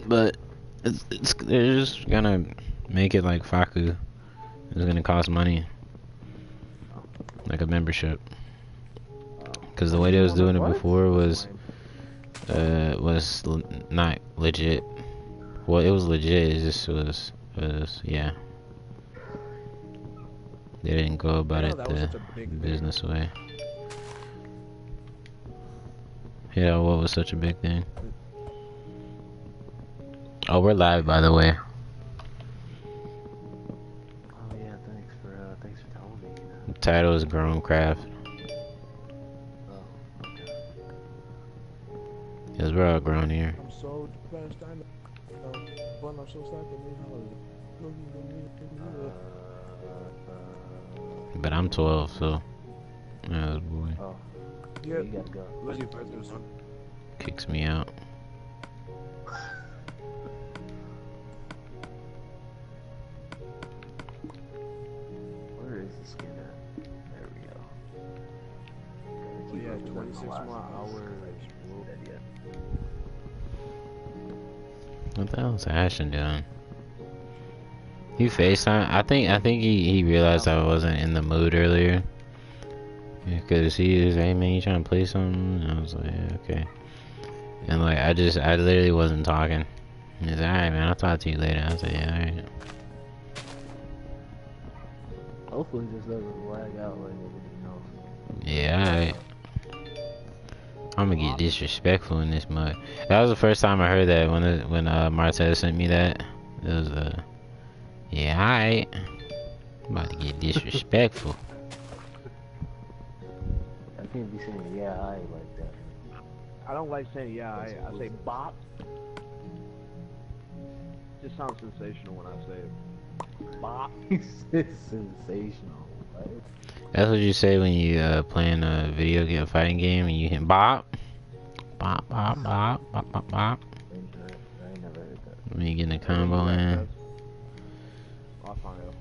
But they're just gonna make it like Faku. It's gonna cost money, like a membership. Cause the way they was doing it before was not legit. Well, it was legit. It just was yeah. They didn't go about it the business way. Yeah, what was such a big thing? Oh, we're live, by the way. Oh yeah, thanks for telling me. The title is GrownCraft. Oh, okay. Cause we're all grown here. I'm so depressed. I know. But I'm so sad But I'm 12, so yeah, boy. Oh, yeah, you gotta go. what's your birthday, son? Kicks me out. Where is the skin at? There we go. Yeah, 26 more hours. What the hell is Ashton doing? He FaceTime. I think he realized I wasn't in the mood earlier. Because he was, hey man, you trying to play something? And I was like, yeah, okay. And like, I literally wasn't talking. He's like, alright man, I'll talk to you later. I was like, yeah, alright. Hopefully this doesn't lag out like everything else. Yeah, alright. I'm gonna get disrespectful in this mud. That was the first time I heard that when Martez sent me that. It was yeah, alright. I'm about to get disrespectful. I can't be saying yeah, I like that. I don't like saying yeah, I say bop. Just sounds sensational when I say it. Bop. It's sensational. Right? That's what you say when you playing a video game, fighting game, and you hit bop, bop, bop, bop, bop, bop, bop. I ain't never heard that. When you getting a combo in. I found it.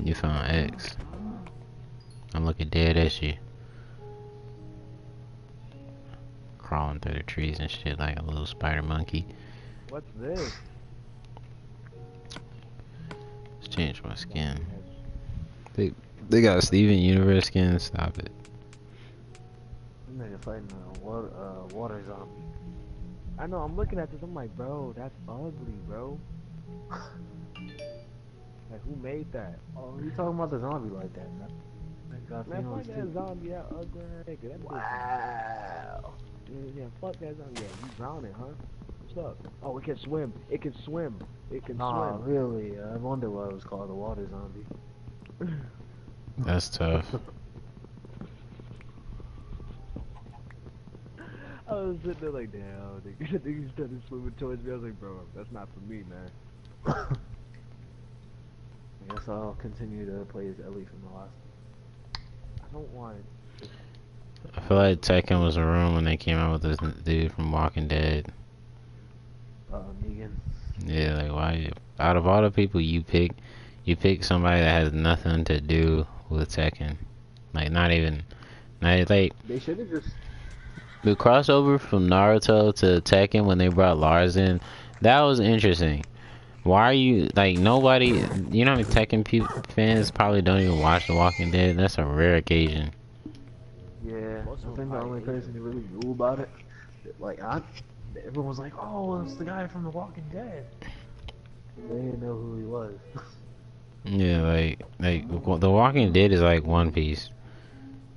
You found X. I'm looking dead at you. Crawling through the trees and shit like a little spider monkey. What's this? Let's change my skin. They got a Steven Universe skin. Stop it. I'm nigga fighting a water zombie. I know, I'm looking at this, I'm like, bro, that's ugly, bro. Like, who made that? Oh, you talking about the zombie like that, man? Man, fuck that zombie, that ugly nigga. That Wow. Yeah, fuck that zombie. Yeah, you drowning, huh? What's up? Oh, it can swim. It can swim. It can Nah, swim. really? I wonder why it was called a water zombie. That's tough. I was sitting there like, damn, nigga. Nigga started swimming towards me. I was like, bro, that's not for me, man. I guess I'll continue to play as Ellie from the last. I don't want it. I feel like Tekken was a room when they came out with this dude from Walking Dead. Negan. Yeah, like why? Out of all the people you pick somebody that has nothing to do with Tekken. Like not like. They should have just. The crossover from Naruto to Tekken when they brought Lars in, that was interesting. Why are you like nobody? You know, Tekken fans probably don't even watch The Walking Dead. That's a rare occasion. Yeah, I think the only person who really knew about it, like everyone was like, "Oh, it's the guy from The Walking Dead." They didn't know who he was. Yeah, like The Walking Dead is like One Piece.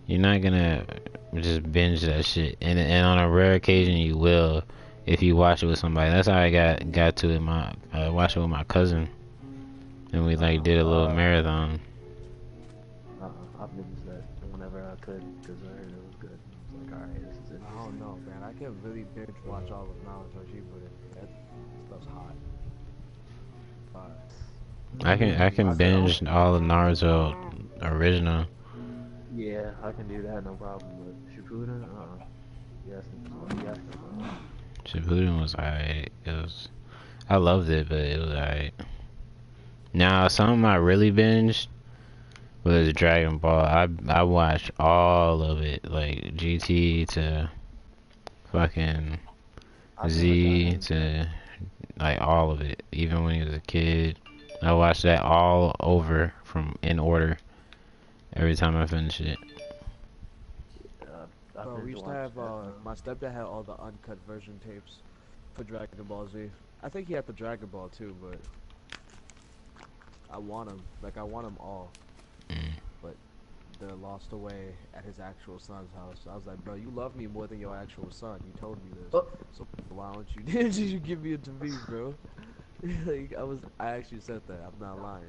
You're not gonna just binge that shit, and on a rare occasion you will if you watch it with somebody. That's how I got to it. I watched it with my cousin, and we like did a little marathon. I've been that whenever I could because I heard it was good. I was like, alright, this is it. I don't know, man. I can't really binge watch all of Naruto. She put it. That stuff's hot. I can binge all of Naruto original. Yeah, I can do that, no problem. But Shippuden, yes, Shippuden was alright. I loved it, but it was alright. Now, something I really binged was Dragon Ball. I watched all of it, like GT to fucking I've never gotten Z into that. to like all of it. Even when he was a kid, I watched that all over from in order every time I finish it. I've Bro, been we to used to watch have, that. my stepdad had all the uncut version tapes for Dragon Ball Z. I think he had the Dragon Ball too, but I want them. Like, I want them all. Mm. But they're lost away at his actual son's house. I was like, bro, you love me more than your actual son. You told me this. Oh. So why don't you, did you give me it to me, bro? Like, I actually said that. I'm not lying.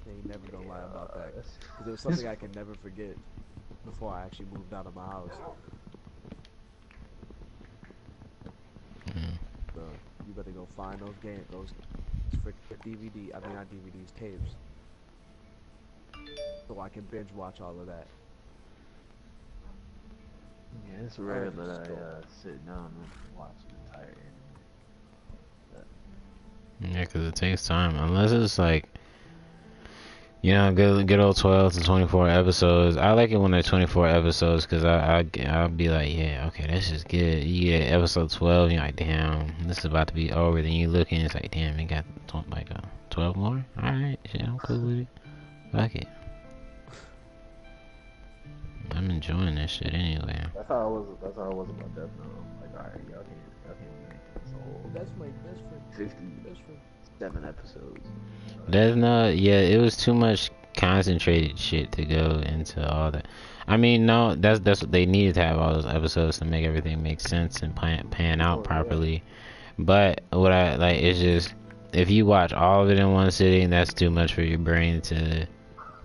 I ain't never gonna lie about that. Because it was something I can never forget before I actually moved out of my house. Mm. So you better go find those freaking DVD. I mean, not DVDs, tapes. So I can binge watch all of that. Yeah, it's rare that I sit down and watch an entire anime. Yeah, 'cause it takes time. Unless it's like, you know, good old 12 to 24 episodes. I like it when they're 24 episodes because I'll be like, yeah, okay, this is good. You get episode 12, you're like, damn, this is about to be over. Then you look in, it's like, damn, it got 12 more? Alright, shit, I'm cool with it. Fuck it. I'm enjoying this shit anyway. That's how I was. That's how I was about Death Note. Like, all right, y'all can't make this whole That's my best friend. 57 episodes. Death Note, yeah, it was too much concentrated shit to go into all that. I mean, no, that's what they needed to have all those episodes to make everything make sense and pan out properly. But what I like is just if you watch all of it in one sitting, that's too much for your brain to.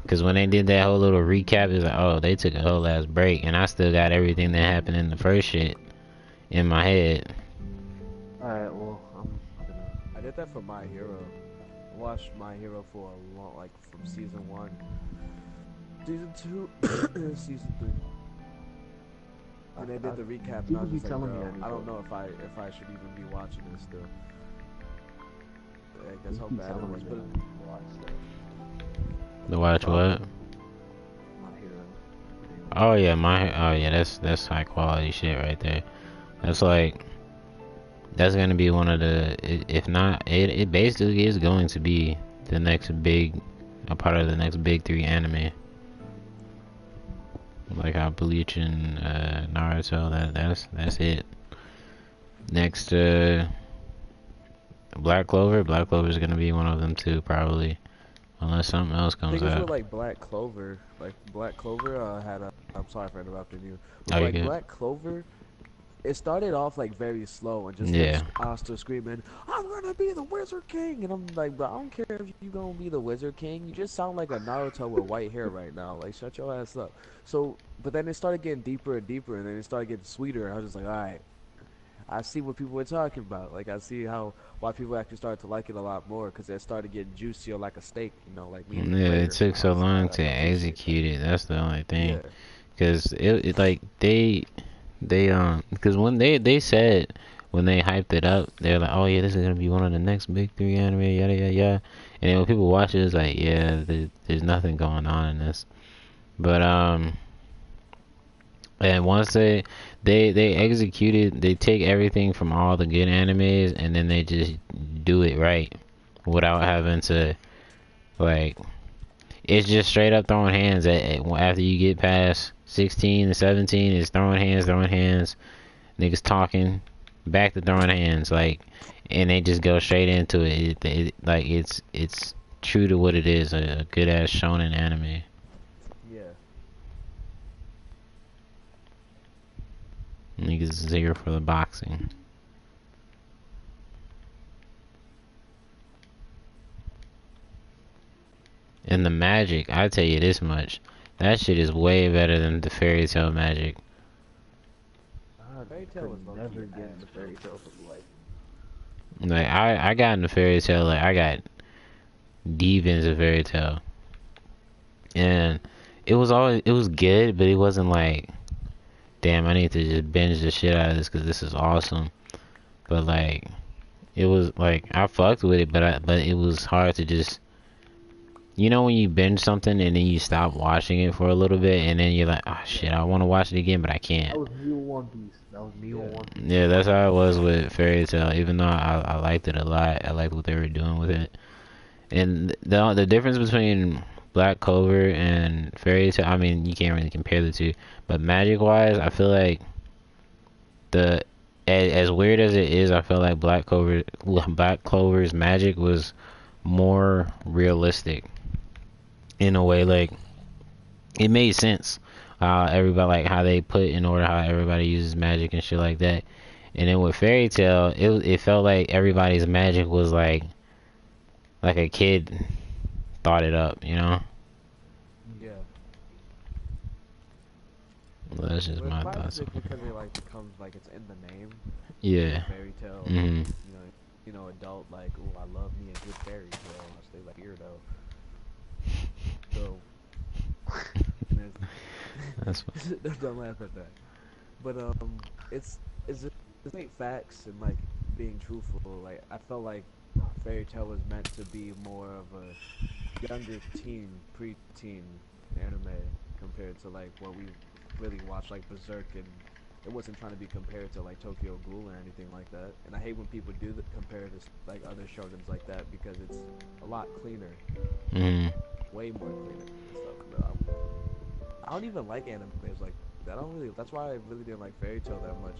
Because when they did that whole little recap, it's like, oh, they took a whole ass break, and I still got everything that happened in the first shit in my head. Alright, well, I did that for My Hero. I watched My Hero for a long, like from season 1, season 2, and season 3. And they did the recap, and I was just like, bro, I don't know if I should even be watching this still. Like, that's how bad it was. But To watch what? Oh yeah, that's high quality shit right there. That's like, that's gonna be one of the, if not, it basically is going to be the next a part of the next big 3 anime. Like how Bleach and Naruto, that's it. Next, Black Clover. Black Clover is gonna be one of them too, probably. Unless something else comes thing is out. with like Black Clover had a. I'm sorry for interrupting you. But Oh, you like good? Black Clover, it started off like very slow and just Yeah. Asta screaming, "I'm gonna be the Wizard King," and I'm like, "But I don't care if you gonna be the Wizard King. You just sound like a Naruto with white hair right now. Like, shut your ass up." So, but then it started getting deeper and deeper, and then it started getting sweeter. And I was just like, "All right, I see what people were talking about. Like, I see why people actually started to like it a lot more because it started getting juicier like a steak. You know, like me. Yeah, it took so long to execute it. That's the only thing. Yeah. Cause it like they because when they said when they hyped it up, they're like, oh yeah, this is gonna be one of the next big 3 anime, yada yada yada. And then when people watch it, it's like, yeah, there's nothing going on in this. But and once they executed, they take everything from all the good animes and then they just do it right without having to like. It's just straight up throwing hands after you get past 16 and 17. It's throwing hands, niggas talking, back to throwing hands, like, and they just go straight into it. Like it's true to what it is, a good ass shonen anime. Yeah. Niggas is here for the boxing. And the magic, I tell you this much, that shit is way better than the fairy tale magic. Fairy tale was never get the fairy tale from life. Like I got in the fairy tale, like I got deep into fairy tale, and it was good, but it wasn't like, damn, I need to just binge the shit out of this because this is awesome. But like, it was like I fucked with it, but it was hard to just you know when you binge something and then you stop watching it for a little bit and then you're like, oh shit, I want to watch it again, but I can't. That was me with One Piece. That was me with One Piece. Yeah, that's how it was with Fairy Tail. Even though I liked it a lot, I liked what they were doing with it. And the difference between Black Clover and Fairy Tail, I mean, you can't really compare the two. But magic wise, I feel like the as weird as it is, I feel like Black Clover's magic was more realistic in a way. Like it made sense. Everybody like how they put in order how everybody uses magic and shit like that. And then with Fairy Tail, it felt like everybody's magic was like a kid thought it up, you know? Yeah. Well, that's just Well, my it's thoughts. classic because it like becomes like it's in the name. Yeah. Fairy tale. Mhm. You know, adult like, oh, I love me a good fairy tale. I stay like weirdo. So, That's don't laugh at that. But it's just like facts and like being truthful. Like I felt like Fairy Tale was meant to be more of a younger teen, pre-teen anime compared to like what we really watch, like Berserk, and it wasn't trying to be compared to like Tokyo Ghoul or anything like that. And I hate when people do compare this like other shonens like that because it's a lot cleaner, mhm. way more cleaner and stuff. But I don't even like animes like that. I don't really. That's why I really didn't like Fairy Tale that much.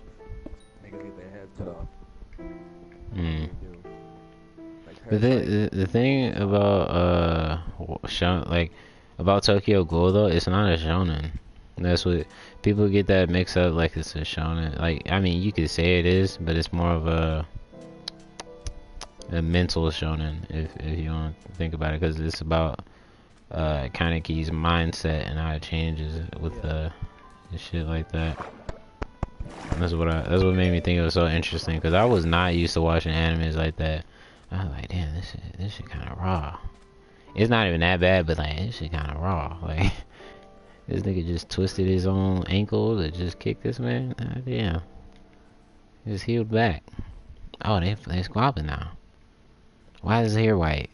Niggas get their heads cut off. Mm. They do. Like The thing about like about Tokyo Ghoul though, it's not a shonen. That's what people get that mixed up, like it's a shonen. Like I mean, you could say it is, but it's more of a mental shonen if you want to think about it, because it's about Kaneki's mindset and how it changes with the shit like that. That's what made me think it was so interesting, because I was not used to watching animes like that. I was like, damn, this shit kind of raw. It's not even that bad, but like this shit kind of raw. Like this nigga just twisted his own ankle to just kick this man. Ah, damn, he just healed back. Oh, they squabbling now. Why is his hair white?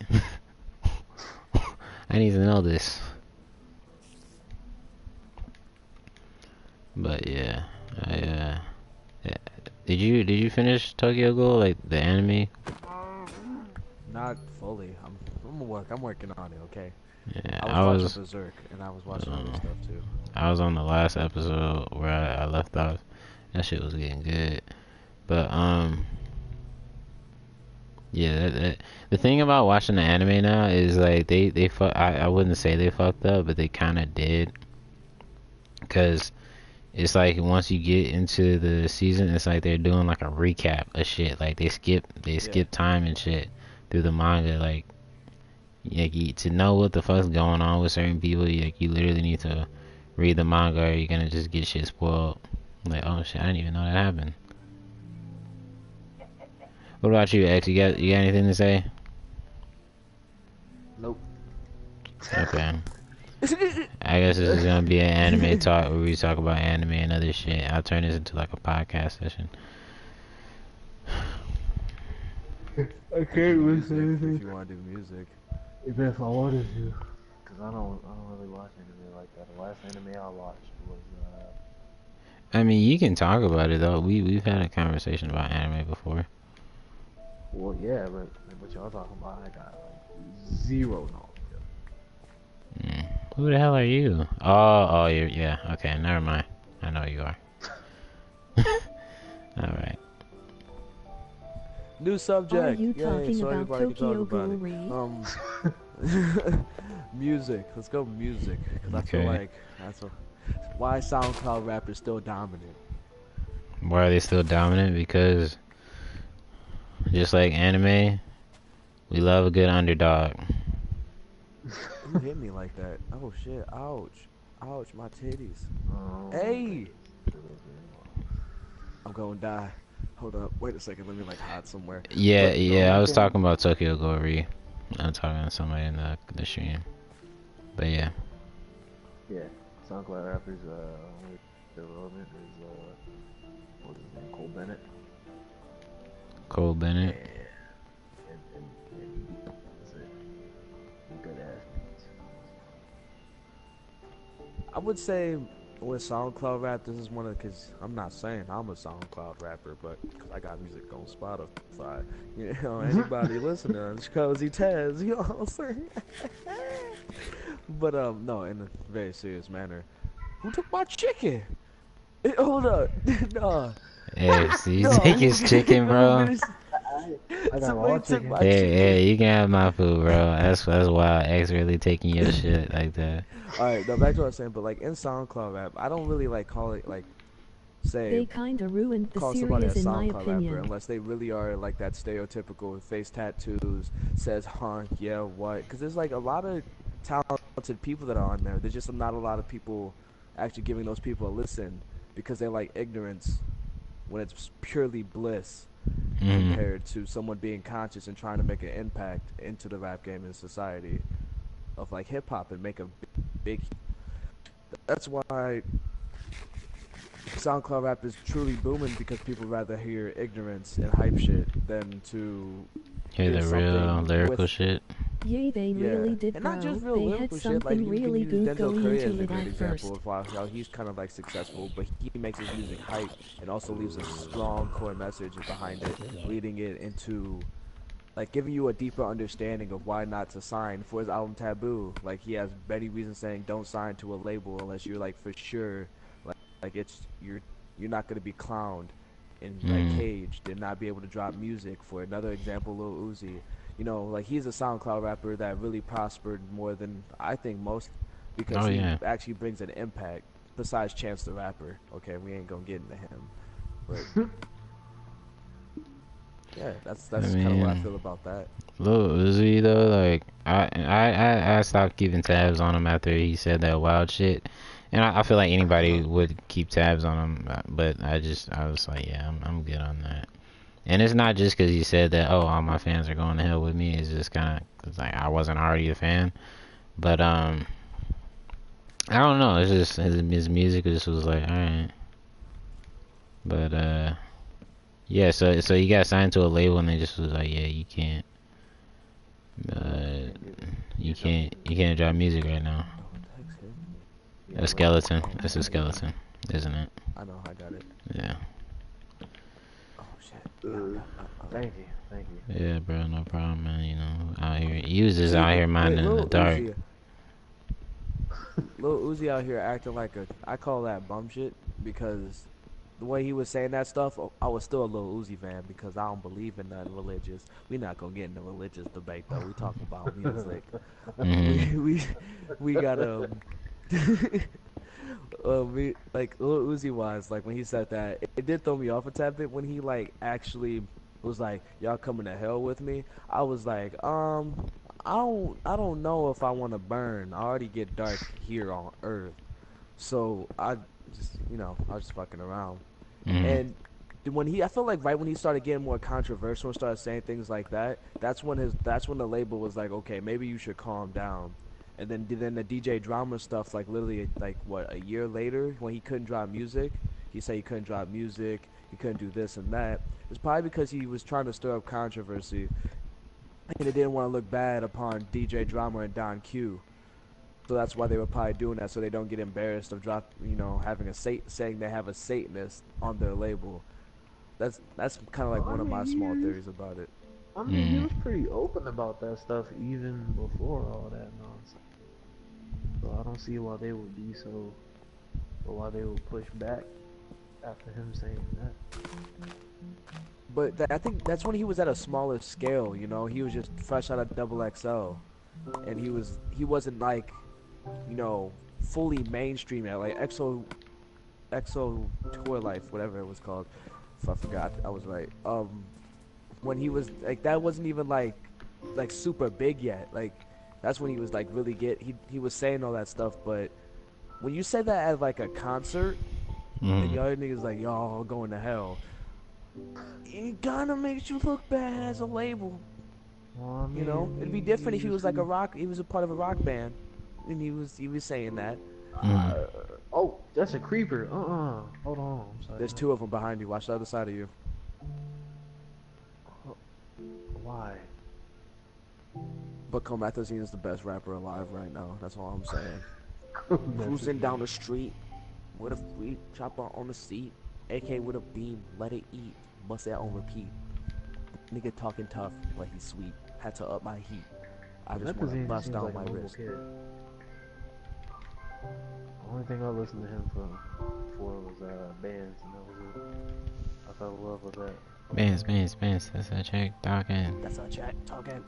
I need to know this. But yeah, yeah. Did you finish Tokyo Ghoul, like the anime? not fully. I'm working on it. Okay. Yeah, I was watching Berserk and I was watching other stuff too. I was on the last episode where I left off. That shit was getting good. But yeah, the thing about watching the anime now is like I wouldn't say they fucked up, but they kind of did. Cause it's like once you get into the season, it's like they're doing like a recap of shit. Like they skip time and shit through the manga. Like to know what the fuck's going on with certain people, you literally need to read the manga, or you're gonna just get shit spoiled. Like, oh shit, I didn't even know that happened. What about you, X? You got anything to say? Nope. Okay. I guess this is gonna be an anime talk where we talk about anime and other shit. I'll turn this into like a podcast session. I can't listen to If anything. you want to do music. Even if I wanted to, because I don't really watch anime like that. The last anime I watched was I mean, you can talk about it though. We've had a conversation about anime before. well, yeah, but what y'all talking about, I got like zero knowledge of. Who the hell are you? Oh, yeah. Okay, never mind. I know you are. All right. New subject. Are you Yay, talking so about everybody can Tokyo talk Ghoul? about it. Music. Let's go music. Cause I feel like why SoundCloud rap is still dominant. Why are they still dominant? Because just like anime, we love a good underdog. Who hit me like that? Oh shit! Ouch! Ouch! My titties. Oh, Hey! I'm gonna die. Hold up. Wait a second. Let me like hide somewhere. Yeah. I was talking about Tokyo Ghoul. I'm talking to somebody in the stream. But yeah. yeah, SoundCloud rappers, only relevant is what's his name, Cole Bennett. Cole Bennett. And that's it. Good ass beats. I would say with SoundCloud rap, this is one of because I'm not saying I'm a SoundCloud rapper, but because I got music on Spotify, you know, anybody listening, it's Cozy Taz, you know what I'm saying? But no, in a very serious manner, who took my chicken? Hold up, no, Hey, so you no, take his chicken, let me bro? finish. I got all Somebody took chicken. my Hey, chicken. hey, you can have my food, bro. That's wild. X really taking your shit like that. All right, now back to what I was saying, but like in SoundCloud rap, I don't really like call it like say They kinda ruined the call somebody a series in my SoundCloud rapper opinion. unless they really are like that stereotypical face tattoos, says huh, yeah, what? Because there's like a lot of talented people that are on there. There's just not a lot of people actually giving those people a listen because they like ignorance when it's purely bliss Mm. compared to someone being conscious and trying to make an impact into the rap game and society of like hip hop and make a big. That's why SoundCloud rap is truly booming because people rather hear ignorance and hype shit than to Hear hear the real something lyrical with shit. Yeah, they yeah, really did, and not bro. just real They had lyrical shit. Like something you can really use good Denzel going Curry as into a it great at example first. of how he's kind of like successful, but he makes his music hype and also leaves a strong core message behind it, leading it into like giving you a deeper understanding of why not to sign for his album Taboo. Like he has many reasons saying don't sign to a label unless you're like for sure like it's you're not gonna be clowned and like Mm. caged and not be able to drop music. For another example, Lil Uzi, you know, like he's a SoundCloud rapper that really prospered more than I think most because Oh he yeah. actually brings an impact besides Chance the Rapper. Okay, we ain't gonna get into him, but yeah, that's I kind of what I mean, feel about that. Lil Uzi though, like I stopped keeping tabs on him after he said that wild shit, and I feel like anybody would keep tabs on him, but I was like, yeah, I'm good on that. And it's not just because he said that, oh, all my fans are going to hell with me. It's just kind of because like I wasn't already a fan, but I don't know. It's just his music just was like, all right, but yeah. So he got signed to a label and they just was like, yeah, you can't. Uh, you can't drop music right now. Oh, what the heck's him? A skeleton. That's a skeleton, isn't it? I know, I got it. Yeah. Oh shit. Thank you. Yeah, bro. No problem, man. You know, out here, he was just See, out here wait, minding in the dark. Lil Uzi out here acting like I call that bum shit because the way he was saying that stuff, I was still a Lil Uzi fan because I don't believe in nothing religious. We not gonna get in the religious debate though. We talking about music. We Mhm. we got we like Lil Uzi was like when he said that it did throw me off a tad bit when he like actually was like y'all coming to hell with me. I was like I don't know if I want to burn. I already get dark here on Earth, so I just I was just fucking around. Mhm. And when I felt like right when he started getting more controversial and started saying things like that, that's when the label was like, okay, maybe you should calm down. And then the DJ drama stuff, like literally like what a year later when he couldn't drop music, he said he couldn't drop music, he couldn't do this and that. It's probably because he was trying to stir up controversy and they didn't want to look bad upon DJ Drama and Don Q. So that's why they were probably doing that, so they don't get embarrassed of having saying they have a Satanist on their label. That's kind of like I one of my mean, small theories about it. he Mhm. was pretty open about that stuff even before all that nonsense. So I don't see why they would be so, or why they would push back after him saying that. But I think that's when he was at a smaller scale. He was just fresh out of Double XL, and he wasn't like fully mainstream yet. Like EXO Tour Life, whatever it was called. If I forgot, I was right. When he was like that wasn't even like super big yet. Like that's when he was like really he was saying all that stuff. But when you say that at like a concert and Mhm. y'all niggas like y'all going to hell, it kinda makes you look bad as a label. Well, I It'd be mean, different if he was like he was a part of a rock band, and he was saying that. Mhm. uh, oh, that's a creeper. Hold on. I'm sorry. There's two of them behind you. Watch the other side of you. Why? But Comethazine is the best rapper alive right now. That's all I'm saying. Cruising down the street with a free chopper on the seat. AK with a beam, let it eat. Bust that on repeat. Nigga talking tough, but he's sweet. Had to up my heat. I just wanna Methazine bust seems down like a my normal wrist. kid. The only thing I listened to him for was bands, and that was it. I fell in love with that. Bands. That's a chick talking. That's our chat talking.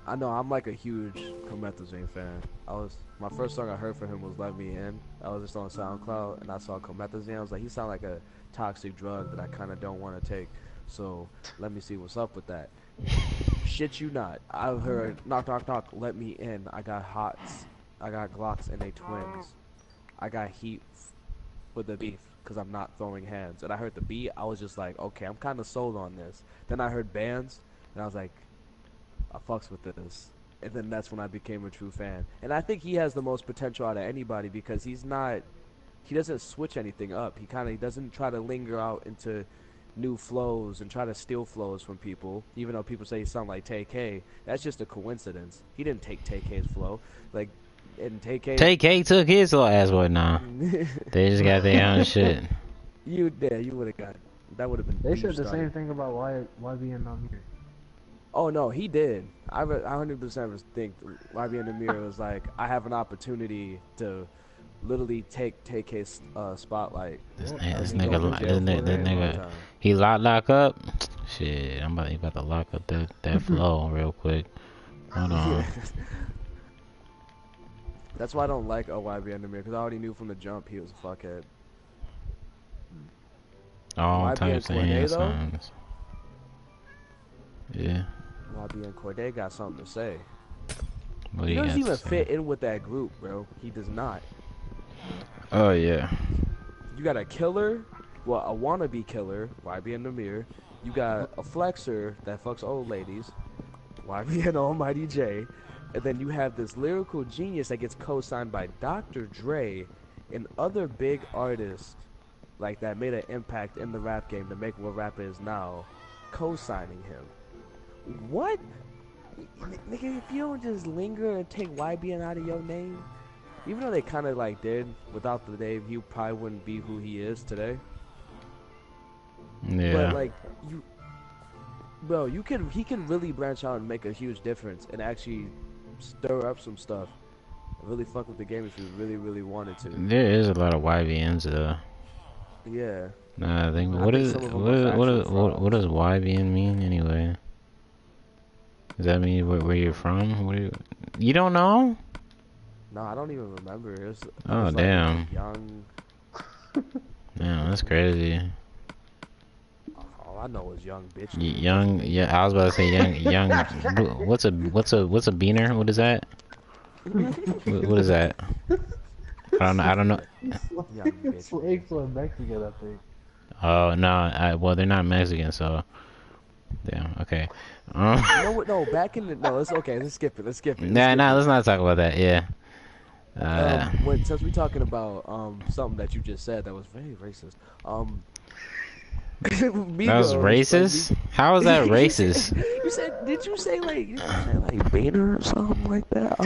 I know I'm like a huge Comethazine fan. My first song I heard from him was "Let Me In." I was just on SoundCloud and I saw Comethazine. I was like, he sound like a toxic drug that I kind of don't want to take. So let me see what's up with that. Shit you not. I heard knock knock knock. Let me in. I got hots. I got Glocks and they twins. I got heat with the beef because I'm not throwing hands. And I heard the beat. I was just like, okay, I'm kind of sold on this. Then I heard bands and I was like, I fucks with this. And then that's when I became a true fan. And I think he has the most potential out of anybody because he doesn't switch anything up. He doesn't try to linger out into new flows and try to steal flows from people. Even though people say he sound like TK, that's just a coincidence. He didn't take TK's flow. Like, and TK took his little ass boy now. They just got their own shit. You would have got, that would have been. They said the same thing about YB and Amir. Oh no, he did. I 100% think YB and Amir was like, I have an opportunity to literally take his spotlight. This nigga, he lock up. Shit, he about to lock up that flow real quick. Hold on. That's why I don't like YB and Amir because I already knew from the jump he was a fuckhead. All types of hand songs. Yeah. YB and Corday got something to say. What He do you doesn't got even to say? fit in with that group, bro. He does not. Oh yeah. You got a killer, well, a wannabe killer, YB and Amir. You got a flexer that fucks old ladies, YB and Almighty J. And then you have this lyrical genius that gets co-signed by Dr. Dre and other big artists like that made an impact in the rap game to make what rap is now, co-signing him. What? Nigga, if you don't just linger and take YBN out of your name, even though they kind of like did, without the name, he probably wouldn't be who he is today. Yeah. But like, bro, he can really branch out and make a huge difference and actually stir up some stuff. Really fuck with the game if you really, really wanted to. There is a lot of YBNs though. Yeah. Nah, I think what does YBN mean anyway? Does that mean where you're from? You don't know? No, I don't even remember. Oh damn. Like young. Damn, that's crazy. All I know is young bitch. Young, yeah. I was about to say young. What's a beaner? What is that? What is that? I don't know. Slaves were Mexican, I think. Oh no, well they're not Mexican, so damn. Okay. No, no. Back in the it's okay. Let's skip it. Let's not talk about that. Yeah. Since we're talking about something that you just said that was very racist. That was racist? How is that racist? Did you say like Vader or something like that?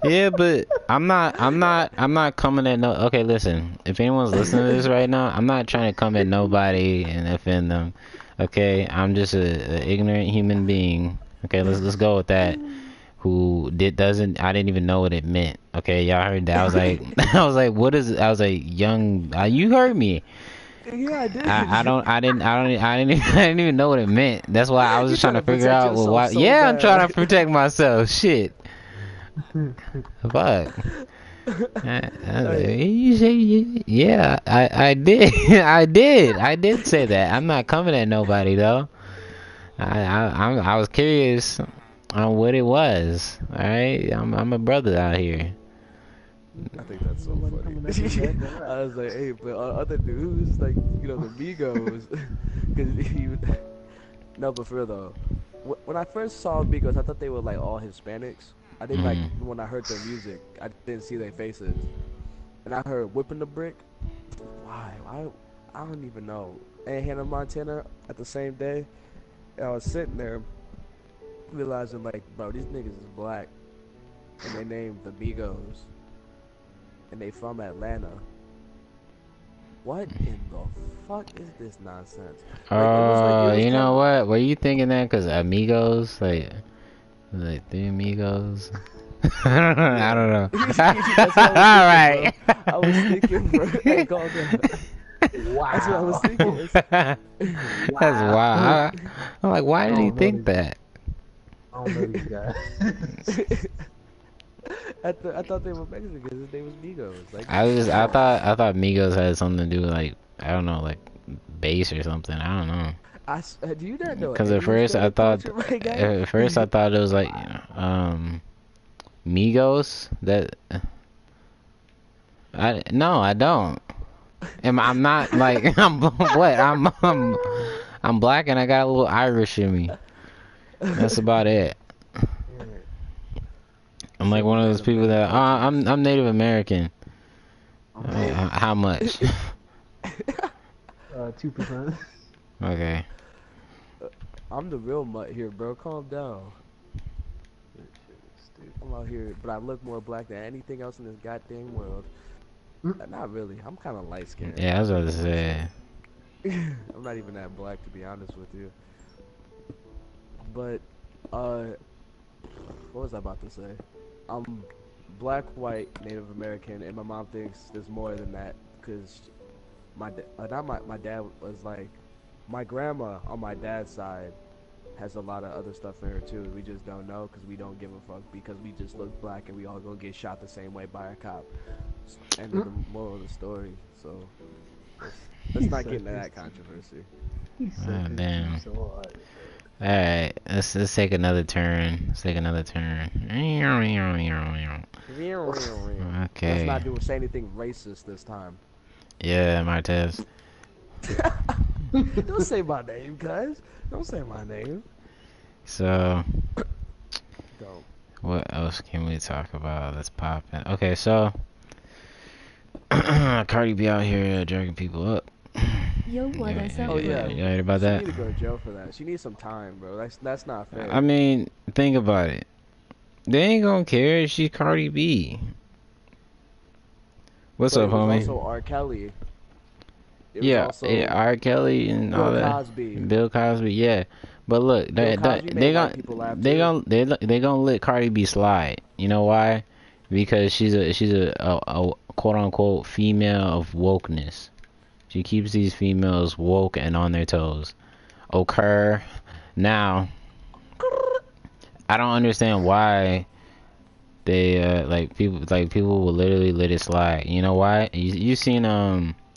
Yeah, but I'm not coming at no. Okay, listen. If anyone's listening to this right now, I'm not trying to come at nobody and offend them. Okay, I'm just a ignorant human being. Okay, let's go with that. Who I didn't even know what it meant. Okay, y'all heard that? I was like, what is? I was like, young. You heard me. Yeah, I did. I didn't even know what it meant. That's why I was just trying to figure out why. So yeah, bad. I'm trying to protect myself. Shit. Fuck. You say yeah. I did. I did say that. I'm not coming at nobody though. I was curious on what it was. All right, I'm a brother out here. I think that's so funny. I was like, hey, but other dudes, like, you know, the Migos. No, but for real though, when I first saw Migos, I thought they were like all Hispanics. I didn't like, when I heard their music, I didn't see their faces. And I heard Whipping the Brick. Why? I don't even know. And Hannah Montana at the same day. And I was sitting there realizing, like, bro, these niggas is black. and they named the Migos, and they from Atlanta. What in the fuck is this nonsense? Like it was You kind know of. what? Were you thinking that because amigos, like three amigos? I Yeah. don't know. That's what I was thinking, bro. Alright. I was thinking, bro. Hey, calm down. That's what I was Wow. thinking. That's Wow. wild. I'm like, why I did he don't know think these. that? I don't know these guys. I thought they were Mexicans. His name was Migos. Like, I thought Migos had something to do with like, I don't know, like bass or something. I don't know. do you not know Because any Hispanic culture, my guy? at first I thought it was like, Wow. Migos. No, I don't. I'm not like what? I'm black and I got a little Irish in me. That's about it. Yeah. I'm like So one what of kind those of people many that cultures? I'm Native American. I'm both. How much? 2%. Okay. I'm the real mutt here, bro. Calm down. This shit is stupid. I'm out here, but I look more black than anything else in this goddamn world. Not really. I'm kind of light skinned. Yeah, I was about to say. I'm not even that black, to be honest with you. But, what was I about to say? I'm black, white, Native American, and my mom thinks there's more than that because my dad was like, my grandma on my dad's side has a lot of other stuff in her too. We just don't know because we don't give a fuck because we just look black and we all gonna get shot the same way by a cop. End of the moral of the story. So let's not get into that controversy. He said Damn. so hard. Alright, let's take another turn. Let's take another turn. Let's Okay. not say anything racist this time. Yeah, Martez. Don't say my name, guys. Don't say my name. So, Don't. what else can we talk about? Let's pop in. Okay, so Cardi B out here jerking people up. Yo, what Yeah, is up, Oh yeah. bro? you heard about She that? need to go to jail for that. She needs some time, bro. That's not fair. I mean, think about it. They ain't gonna care. She's Cardi B. What's But up, it was homie? also R. Kelly. It was Yeah, also R. Kelly and all Bill that. Cosby. Bill Cosby, yeah. But look, Bill Cosby made white people laugh too. they gonna let Cardi B slide. You know why? Because she's a quote unquote female of wokeness. She keeps these females woke and on their toes. Occur. Now, I don't understand why they people will literally let it slide. You know why? You seen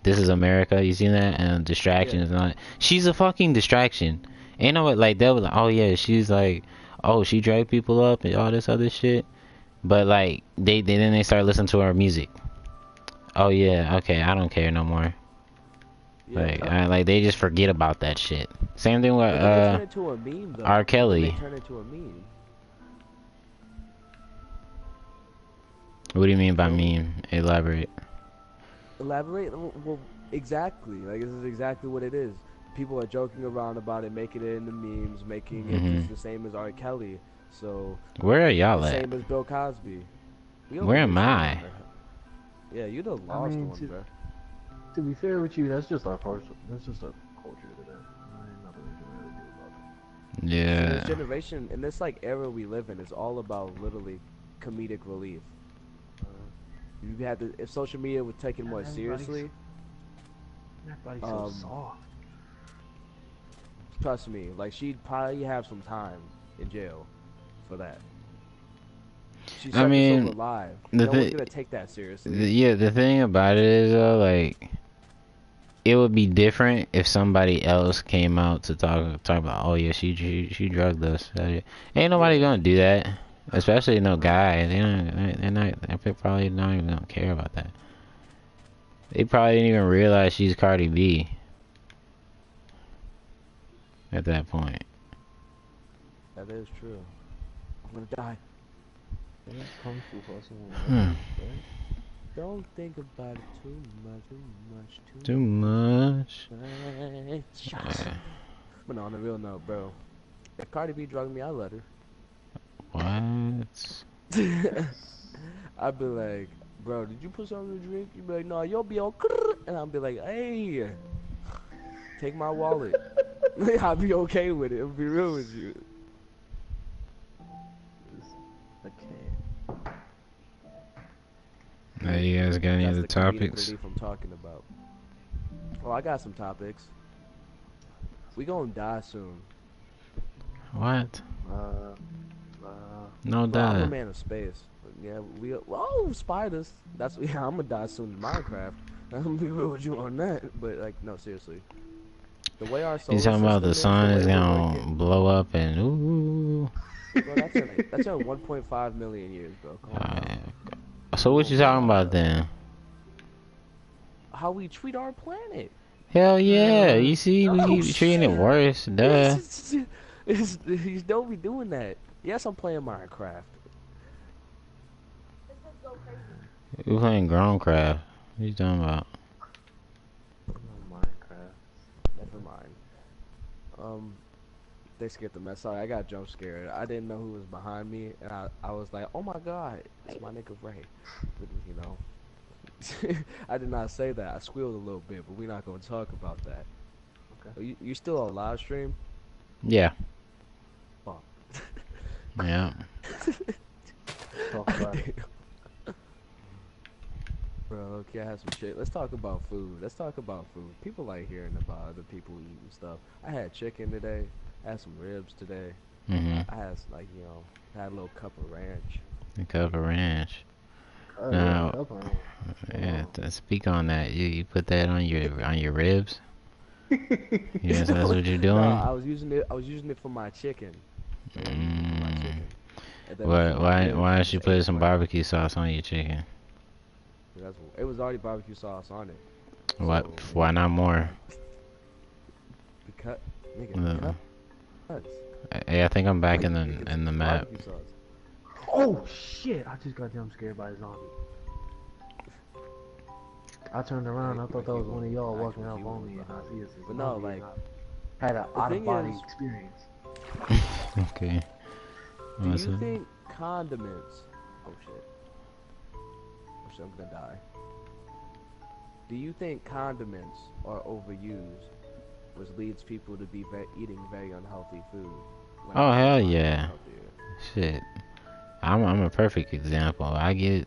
This Is America? You seen that? And distractions and all that. She's a fucking distraction. Ain't no like they was like, oh yeah, she's like, oh she drag people up and all this other shit. But like they start listening to her music. Oh yeah, okay, I don't care no more. Yeah. Like they just forget about that shit. Same thing with But then they turn it into a meme, though. R. Kelly. They turn it into a meme. What do you mean by meme? Elaborate. Elaborate? Well, exactly. Like, this is exactly what it is. People are joking around about it, making it into memes, making it just the same as R. Kelly. So, Where are y'all the at? same as Bill Cosby. Where am I? Yeah, you're the lost one, bro. To be fair with you, that's just our culture. That's just our culture today. Ain't nothing we can really do about it. Yeah. This generation, in this like era we live in, is all about literally comedic relief. You had to, if social media was taken more seriously. Everybody's so soft. Trust me, like she'd probably have some time in jail for that. She's I mean, so alive. the No one's thi- gonna take that seriously. Yeah, the thing about it is though, like, it would be different if somebody else came out to talk about, oh yeah, she drugged us. Ain't nobody gonna do that, especially no guy. They're probably not even gonna care about that. They probably didn't even realize she's Cardi B at that point. That is true. I'm gonna die. Don't think about it too much. Yeah. But on a real note, bro. If Cardi B drugged me, I let her. What? I'd be like, bro, did you put something to drink? You'd be like, no, you'll be all, and I'll be like, hey, take my wallet. I'll be okay with it. I'll be real with you. Okay. You guys got any That's other the comedic topics? relief I'm talking about. Oh, I got some topics. We gonna die soon. What? No Well, I'm a duh. man of space. Yeah, spiders. That's yeah. I'm gonna die soon in Minecraft. I'm gonna be real with you on that. But like, no, seriously. The way our solar You talking about the system sun the is way we're gonna working, blow up and ooh? bro, that's in 1.5 million years, bro. Come on now. So what you talking about then? How we treat our planet. Hell yeah! You see, we Oh, keep treating it shit. worse. Duh. You don't be doing that. Yes, I'm playing Minecraft. We playing GrownCraft. What you talking about? Minecraft. Never mind. They scared the mess. Sorry, I got jump scared. I didn't know who was behind me, and I was like, oh my god, it's my nigga Ray. But, you know, I did not say that. I squealed a little bit, but we're not gonna talk about that. Okay. You still on live stream? Yeah. Fuck. Yeah. Talk about it. Bro, okay, I have some shit. Let's talk about food. Let's talk about food. People like hearing about other people eating stuff. I had chicken today. I had some ribs today. I had like, you know, had a little cup of ranch. A cup of ranch. Oh, Now, yeah, okay. yeah. Speak on that. You put that on your ribs. Yes, that's what you're doing. No, I was using it for my chicken. Why don't you put some barbecue sauce on your chicken? It was already barbecue sauce on it. What? So, Why not more? Because, nigga, Hey, I think I'm back in the map. Oh shit! I just got jump scared by a zombie. I turned around. I thought that was one of y'all walking up on me, and I see it's a But no, zombie, like, and I had an out of body experience. Okay. Do you think condiments? Oh shit! Oh shit! I'm gonna die. Do you think condiments are overused, which leads people to be eating very unhealthy food? Oh hell yeah! Shit, I'm a perfect example. I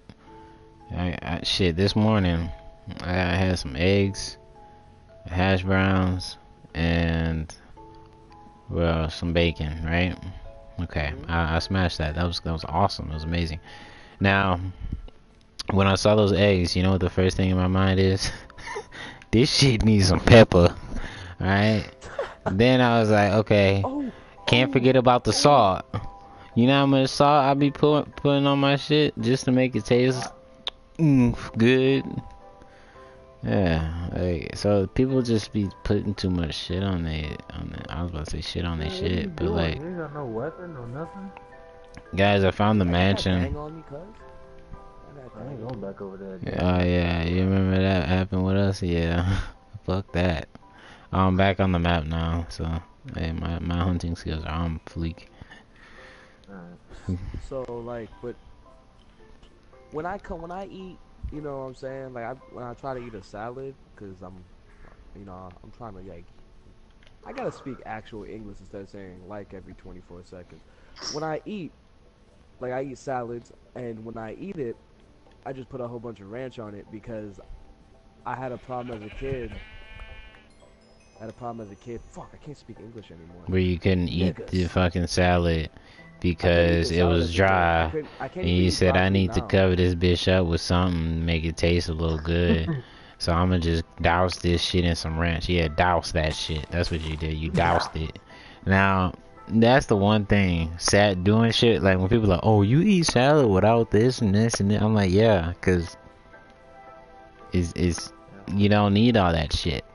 shit this morning. I had some eggs, hash browns, and well some bacon. Right? Okay, I smashed that. That was awesome. It was amazing. Now, when I saw those eggs, you know what the first thing in my mind is? This shit needs some pepper. Alright? Then I was like, okay, can't forget about the salt. You know how much salt I be putting on my shit just to make it taste good? Yeah, like, so people just be putting too much shit on I was about to say shit on their shit, but like, you ain't got no weapon or nothing. guys, I found the mansion. I ain't going back over there. Oh yeah, you remember that happened with us? Yeah, fuck that. I'm back on the map now, so hey, my hunting skills are on fleek. So like, but when I eat, you know what I'm saying? Like when I try to eat a salad, cause I'm trying to like, I gotta speak actual English instead of saying like every 24 seconds. When I eat, like I eat salads, and when I eat it, I just put a whole bunch of ranch on it because I had a problem as a kid. Fuck, I can't speak English anymore. Where you couldn't eat the fucking salad because it was dry, and you said I need to cover this bitch up with something, make it taste a little good. So I'm gonna just douse this shit in some ranch. Yeah, douse that shit. That's what you did. You doused it. Now, that's the one thing. Doing shit like when people are like, oh, you eat salad without this and this and that. I'm like, yeah, cause it's you don't need all that shit.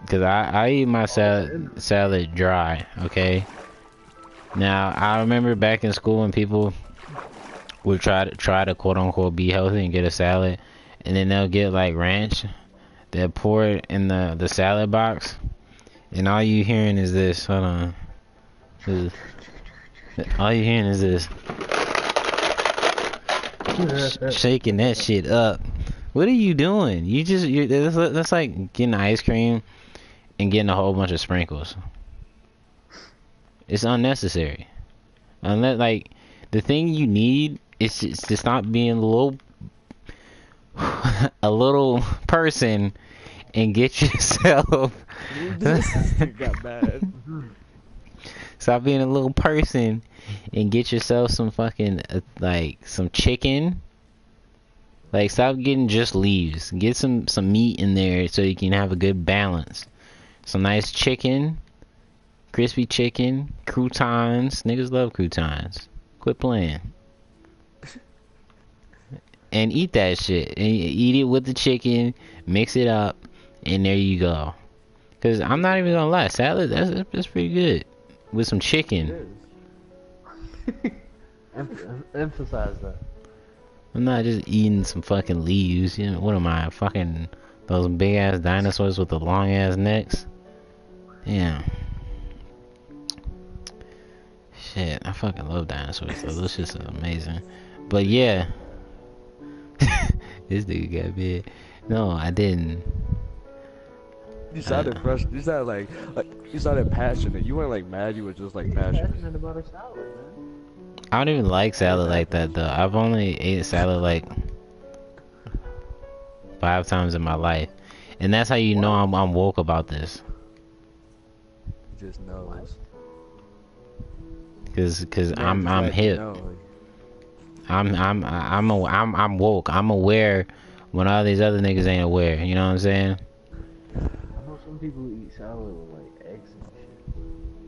Cause I eat my salad dry. Okay. Now I remember back in school when people would try to quote unquote be healthy and get a salad, and then they'll get like ranch. They'll pour it in the salad box, and all you hearing is this. Hold on. All you hearing is this. Shaking that shit up. What are you doing? That's like getting ice cream and getting a whole bunch of sprinkles. It's unnecessary. Unless, like, the thing you need is to stop being a little person and get yourself. You got mad. Stop being a little person and get yourself some fucking like some chicken. Like, stop getting just leaves. Get some meat in there so you can have a good balance. Some nice chicken, crispy chicken, croutons. Niggas love croutons. Quit playing. And eat that shit. And eat it with the chicken. Mix it up, and there you go. Cause I'm not even gonna lie, salad that's pretty good with some chicken. Emphasize that. I'm not just eating some fucking leaves. You know, what am I, fucking those big ass dinosaurs with the long ass necks? Yeah. Shit, I fucking love dinosaurs though. Those shits are amazing. But yeah. This nigga got big. No, I didn't. You sounded fresh. You sounded like you sounded passionate. You weren't like mad. You were just like passionate. Passionate about a salad, man. I don't even like salad like that though. I've only ate salad like 5 times in my life, and that's how you know I'm woke about this. Just knows. Cause I'm hip. I'm woke. I'm aware when all these other niggas ain't aware. You know what I'm saying? I know some people who eat salad with like eggs and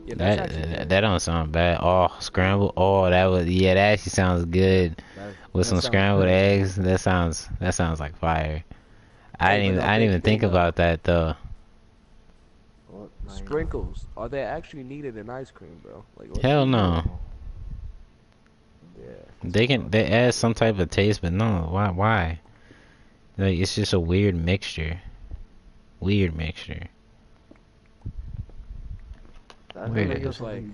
shit. Yeah, that don't sound bad. Oh, scrambled. Oh, that actually sounds good. With some scrambled eggs. That sounds like fire. I didn't even think about that though. Sprinkles, are they actually needed in ice cream, bro? Like, hell no. Yeah. They add some type of taste, but no, why? Like, it's just a weird mixture. Weird. Just like,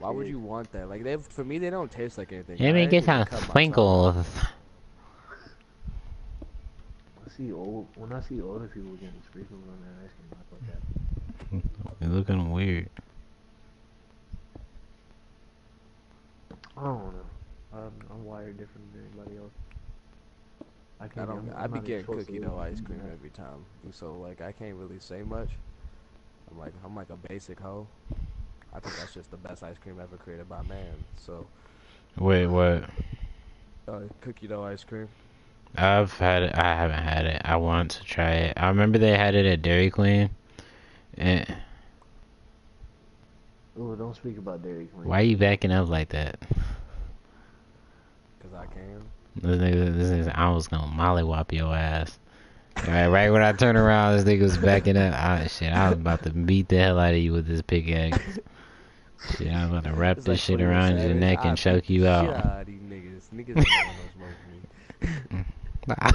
why would you want that? Like, for me, they don't taste like anything. Let me get some sprinkles. When I see older people getting sprinkles on their ice cream, I look at it. You're looking weird. I don't know. I'm wired different than anybody else. I be getting cookie dough ice cream every time, so like I can't really say much. I'm like a basic hoe. I think that's just the best ice cream ever created by man. So. Wait, what? Cookie dough ice cream. I've had it. I haven't had it. I want to try it. I remember they had it at Dairy Queen. And oh, don't speak about Dairy Queen. Why are you backing up like that? Cause I can. This is, I was gonna mollywop your ass. Right when I turn around, this nigga was backing up. I was about to beat the hell out of you with this pickaxe. Shit, I'm about to wrap this shit around your neck and choke you out. Shit out of these niggas don't want no smoke with me. I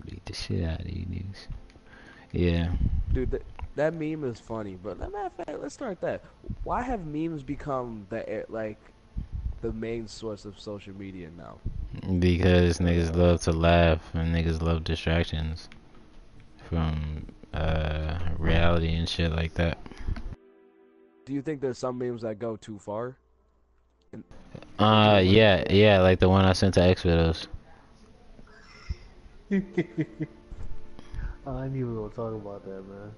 beat the shit out of you niggas. Yeah. Dude, that meme is funny, but matter of fact, let's start that. Why have memes become the main source of social media now? Because niggas love to laugh and niggas love distractions from reality and shit like that. Do you think there's some memes that go too far? Yeah, like the one I sent to X-Videos. I didn't even want to talk about that, man.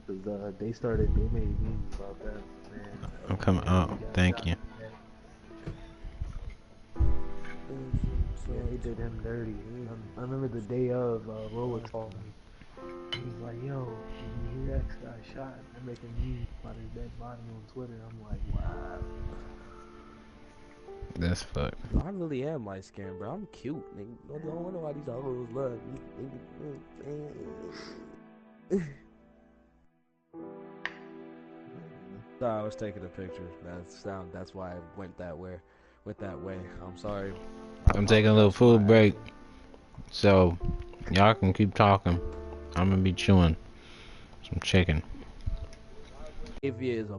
Cause they made memes about that, man. I'm coming up. Thank you. Yeah, he did him dirty. I remember the day of Rolex called me. He's like, yo, did you hear X got shot? They're making memes about his dead body on Twitter. I'm like, wow. That's fucked. I really am light skinned, bro. I'm cute, nigga. I don't wonder why these hoes love me. Sorry, I was taking a picture. That's why I went that way. I'm sorry. I'm taking a little food break, so y'all can keep talking. I'm gonna be chewing some chicken. Avia is a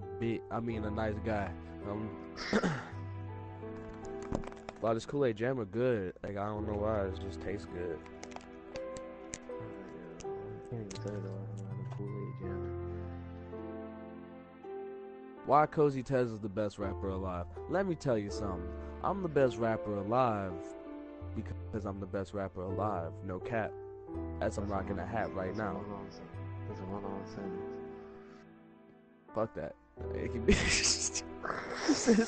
nice guy. Wow, this Kool-Aid jam are good. Like, I don't know why, it just tastes good. I can't even say though. I'm a Kool-Aid jammer. Why Cozy Tez is the best rapper alive? Let me tell you something. I'm the best rapper alive because I'm the best rapper alive. No cap. As I'm rocking a hat right now. That's a run-on sentence. Fuck that. It can be. It's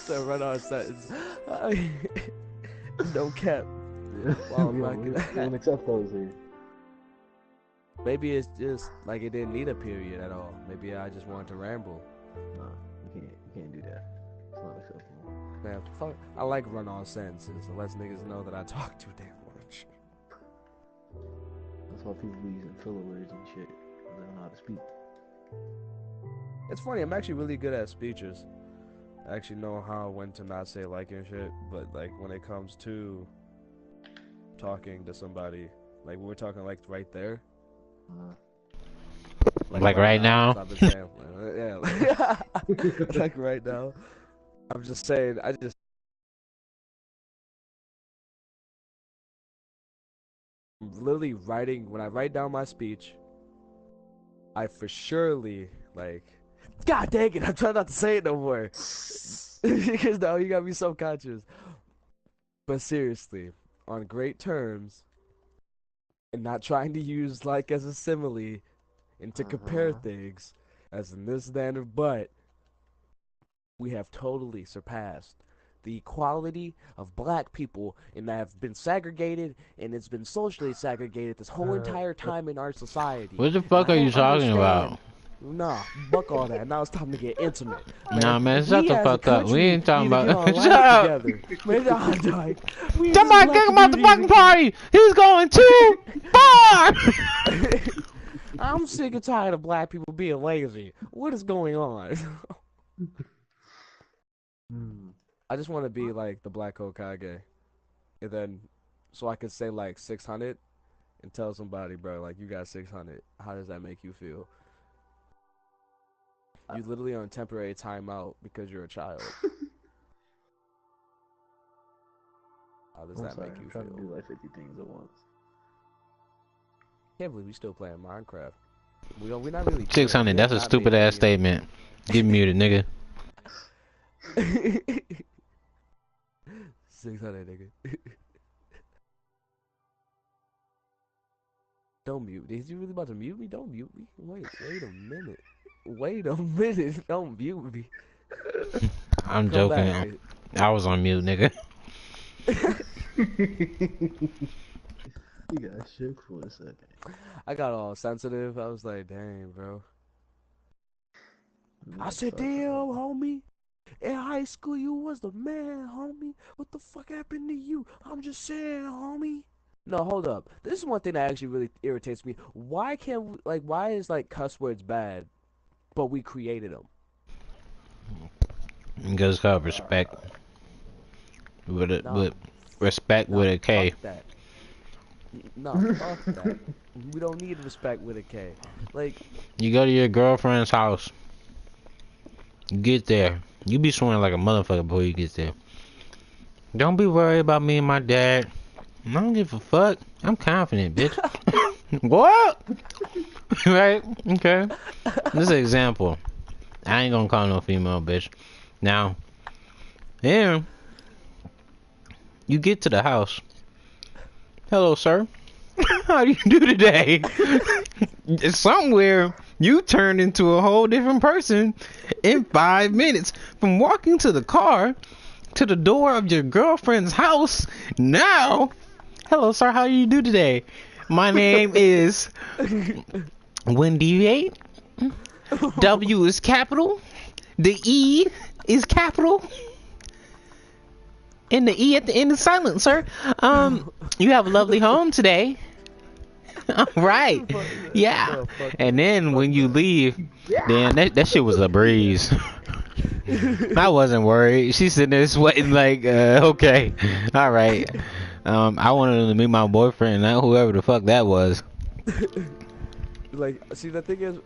a run-on sentence. No cap. Wow, we don't accept those here. Maybe it's just like it didn't need a period at all. Maybe I just wanted to ramble. Nah, you can't do that. It's not acceptable. Man, fuck. I like run-on sentences. It lets niggas know that I talk too damn much. That's why people be using filler words and shit. They don't know how to speak. It's funny. I'm actually really good at speeches. I actually know when to not say like and shit. But like when it comes to talking to somebody, like when we're talking like right there. Like right now? I've been saying, yeah, like right now. I'm just saying, I'm literally writing, when I write down my speech, I for surely, like, God dang it, I'm trying not to say it no more. Because now you got me subconscious. But seriously, on great terms, and not trying to use like as a simile, and to compare things, as in this, then, or but, we have totally surpassed the equality of black people and that have been segregated, and it's been socially segregated this whole entire time in our society. What the fuck are you talking about? Nah, fuck all that. Now it's time to get intimate. Nah, man, shut the fuck up. We ain't talking about. Shut up. Somebody kick him out the fucking party. He's going too far. I'm sick and tired of black people being lazy. What is going on? I just want to be like the Black Hokage, and then so I could say like 600 and tell somebody, bro, like you got 600. How does that make you feel? You literally on temporary timeout because you're a child. How does that make you feel? I'm trying to do like 50 things at once. Can't believe we still playing Minecraft. We're not really 600. That's a stupid ass statement. Get muted, nigga. 600, nigga. Don't mute me. Is you really about to mute me? Don't mute me. Wait a minute. Wait a minute. Don't mute me. I'm joking. I was on mute, nigga. You got shook for a second. I got all sensitive. I was like, dang, bro. I said, damn, homie. In high school, you was the man, homie. What the fuck happened to you? I'm just saying, homie. No, hold up. This is one thing that actually really irritates me. Why can't we, like, why is like cuss words bad, but we created them? Because it's called respect. With respect with a K. Fuck that. No, fuck that. We don't need respect with a K. Like, you go to your girlfriend's house. You get there. You be swearing like a motherfucker before you get there. Don't be worried about me and my dad. I don't give a fuck. I'm confident, bitch. What? Right? Okay. This is an example. I ain't gonna call no female bitch. Now, yeah. You get to the house. Hello, sir. How do you do today? Somewhere you turned into a whole different person in 5 minutes. From walking to the car to the door of your girlfriend's house. Now, hello, sir. How do you do today? My name is WindEviatehd. W is capital. The E is capital. And the E at the end is silent, sir. You have a lovely home today. Right. Yeah. And then when you leave, then that shit was a breeze. I wasn't worried. She's sitting there sweating like, okay. All right. I wanted to meet my boyfriend, not whoever the fuck that was. Like, see, the thing is,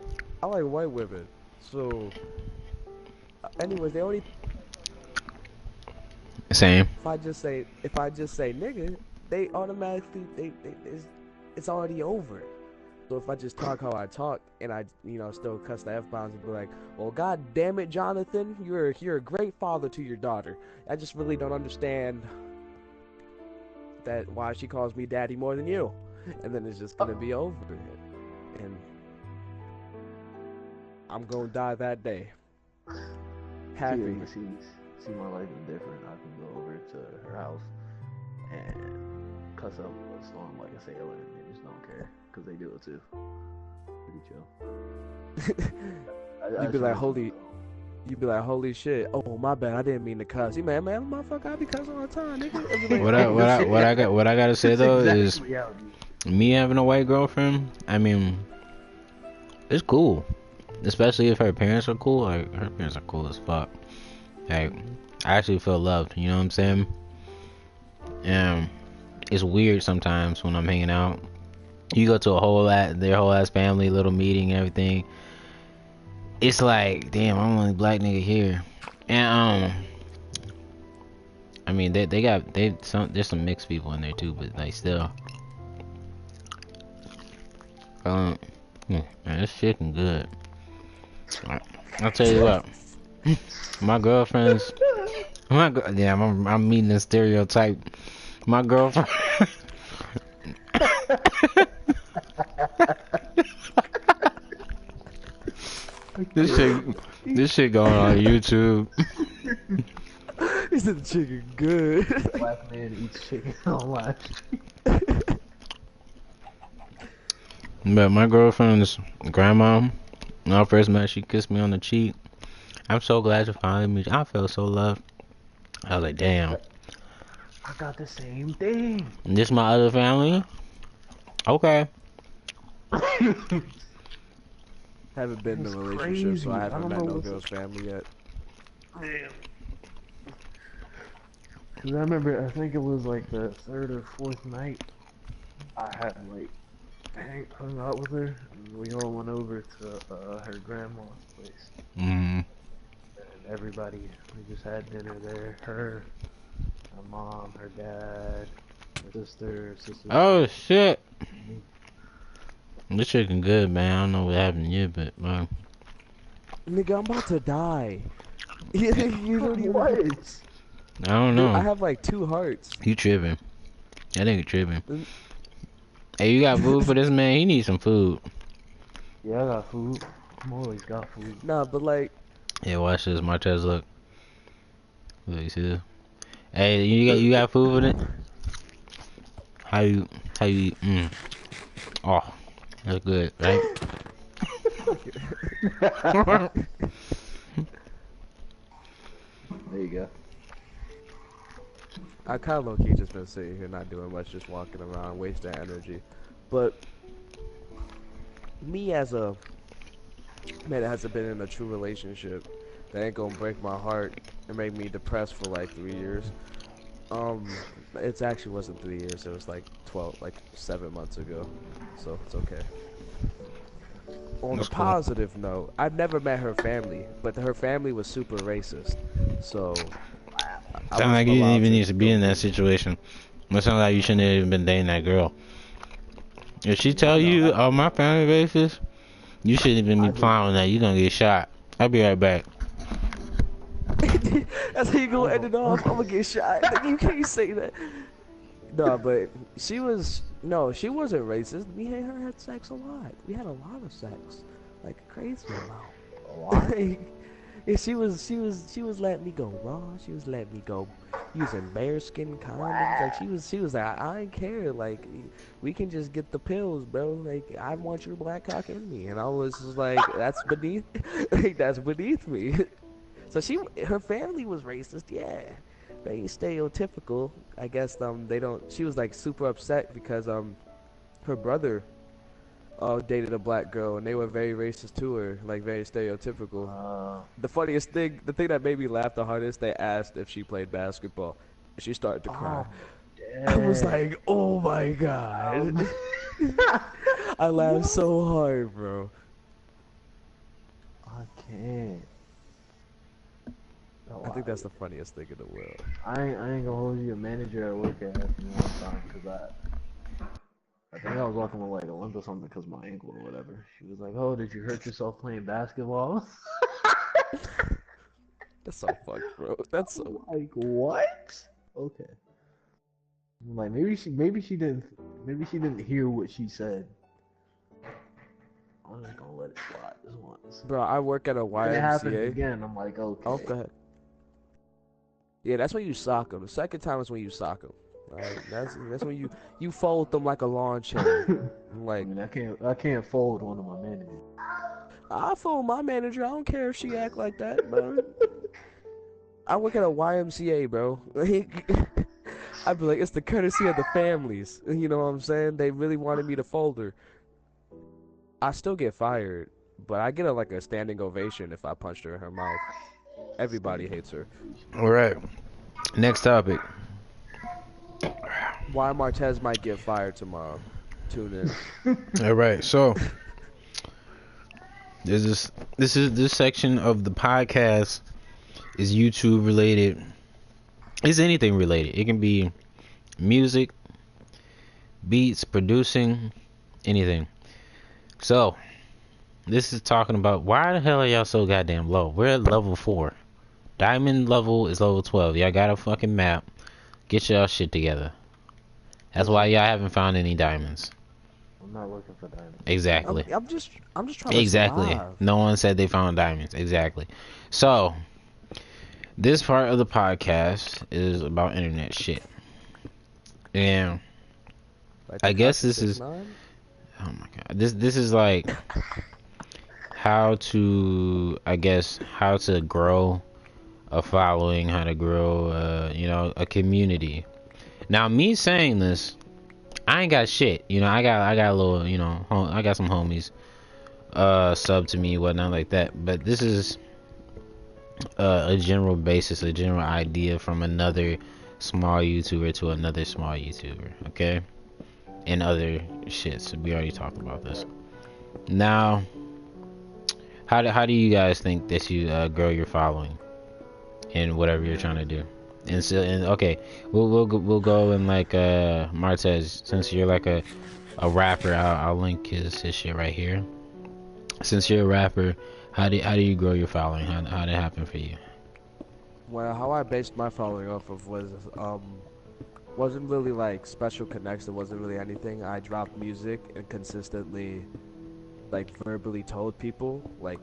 I like white women. So, anyways, they already... Same. If I just say nigga, they automatically it's already over. So if I just talk how I talk and I still cuss the F-bombs and be like, well, god damn it, Jonathan, you're a great father to your daughter. I just really don't understand that why she calls me daddy more than you. And then it's just gonna be over. And I'm gonna die that day. Happy. See my life is different. I can go over to her house and cuss up a storm like a sailor, and they just don't care because they do it too. Pretty chill. You'd be like, holy shit! Oh my bad, I didn't mean to cuss. You man, motherfucker, I be cussing all the time, nigga. What I gotta say though is reality. me having a white girlfriend. I mean, it's cool, especially if her parents are cool. Like her parents are cool as fuck. Like I actually feel loved. You know what I'm saying? And it's weird sometimes when I'm hanging out. You go to their whole ass family, little meeting, and everything. It's like, damn, I'm the only black nigga here. And I mean there's some mixed people in there too, but like still. Man, this chicken good. I'll tell you what. My girlfriend's I'm meeting a stereotype. My girlfriend This shit going on YouTube. He said the chicken good. Black man eats chicken online. But my girlfriend's grandma, when I first met, she kissed me on the cheek. I'm so glad you finally meet. I felt so loved. I was like, damn. I got the same thing. This my other family? Okay. Haven't been in a relationship, so I haven't met no girl's family yet. Damn. Cause I remember, I think it was like the third or fourth night, I had like hung out with her, and we all went over to her grandma's place. Mm-hmm. And everybody, we just had dinner there. Her mom, her dad, her sister. Oh shit! This chicken good, man. I don't know what happened yet, but man. Nigga, I'm about to die. You don't even. What? I don't know. Dude, I have like 2 hearts. You tripping? That nigga tripping. Hey, you got food for this man? He needs some food. Yeah, I got food. I'm always got food. Nah, but like. Yeah, watch this, Martez. Look. Look, you see this? Hey, you got food for it? How you eat? Oh, that's good, right? There you go. I kind of low-key just been sitting here not doing much, just walking around, wasting energy. But me as a man that hasn't been in a true relationship, that ain't gonna break my heart and make me depressed for like 3 years. It actually wasn't 3 years. It was like 7 months ago. So it's okay. On a positive note, I've never met her family, but her family was super racist. So. Sound like you didn't even need to be in that situation. It sounds like you shouldn't have even been dating that girl. If she tell you, oh, my family racist, you shouldn't even be plowing that. You're gonna get shot. I'll be right back. That's how you gonna end it off. I'm gonna get shot. You can't say that. No, but she wasn't racist. Me and her had sex a lot. We had a lot of sex, like a crazy amount. A lot. Yeah, she was letting me go raw. She was letting me go using bearskin condoms. Like she was like, I ain't care. Like we can just get the pills, bro. Like I want your black cock in me, and I was just like, that's beneath, like that's beneath me. So her family was racist, yeah. Very stereotypical. I guess they don't. She was like super upset because her brother dated a black girl, and they were very racist to her, like very stereotypical. The funniest thing, the thing that made me laugh the hardest, they asked if she played basketball. She started to cry. I was like, oh my god. I laughed so hard, bro. I can't. think that's the funniest thing in the world. I ain't gonna hold you. A manager at work asked me one time because I think I was walking with like a limp or something because my ankle or whatever. She was like, "Oh, did you hurt yourself playing basketball?" That's so fucked, bro. That's so. Like what? Okay. I'm like maybe she didn't hear what she said. I'm just gonna let it slide this once. Bro, I work at a When it happens YMCA. again, I'm like, okay. Oh, go ahead. Yeah, that's when you sock them. The second time is when you sock them. Right? That's when you fold them like a lawn chair. Like, I mean, I can't fold one of my managers. I fold my manager. I don't care if she act like that, bro. I work at a YMCA, bro. I'd be like, it's the courtesy of the families. You know what I'm saying? They really wanted me to fold her. I still get fired, but I get like a standing ovation if I punched her in her mouth. Everybody hates her. All right. Next topic. Why Martez might get fired tomorrow. Tune in. All right. So this section of the podcast is YouTube related. It's anything related. It can be music, beats, producing, anything. So this is talking about why the hell are y'all so goddamn low? We're at level 4. Diamond level is level 12. Y'all got a fucking map. Get y'all shit together. That's why y'all haven't found any diamonds. I'm not looking for diamonds. Exactly. I'm just trying to survive. No one said they found diamonds. Exactly. So this part of the podcast is about internet shit. And Like I guess this 6ix9ine? is oh my god. This is like how to grow a following, how to grow a community. Now me saying this, I ain't got shit. I got a little, I got some homies sub to me, whatnot like that. But this is a general basis, a general idea from another small YouTuber to another small YouTuber, okay? And other shits. We already talked about this. Now, how do you guys think that you grow your following in whatever you're trying to do? And so, okay, we'll go and like Martez, since you're like a rapper, I'll link his shit right here. Since you're a rapper, how do you grow your following? How did it happen for you? Well, how I based my following off of was wasn't really like special connects. It wasn't really anything. I dropped music and consistently like verbally told people, like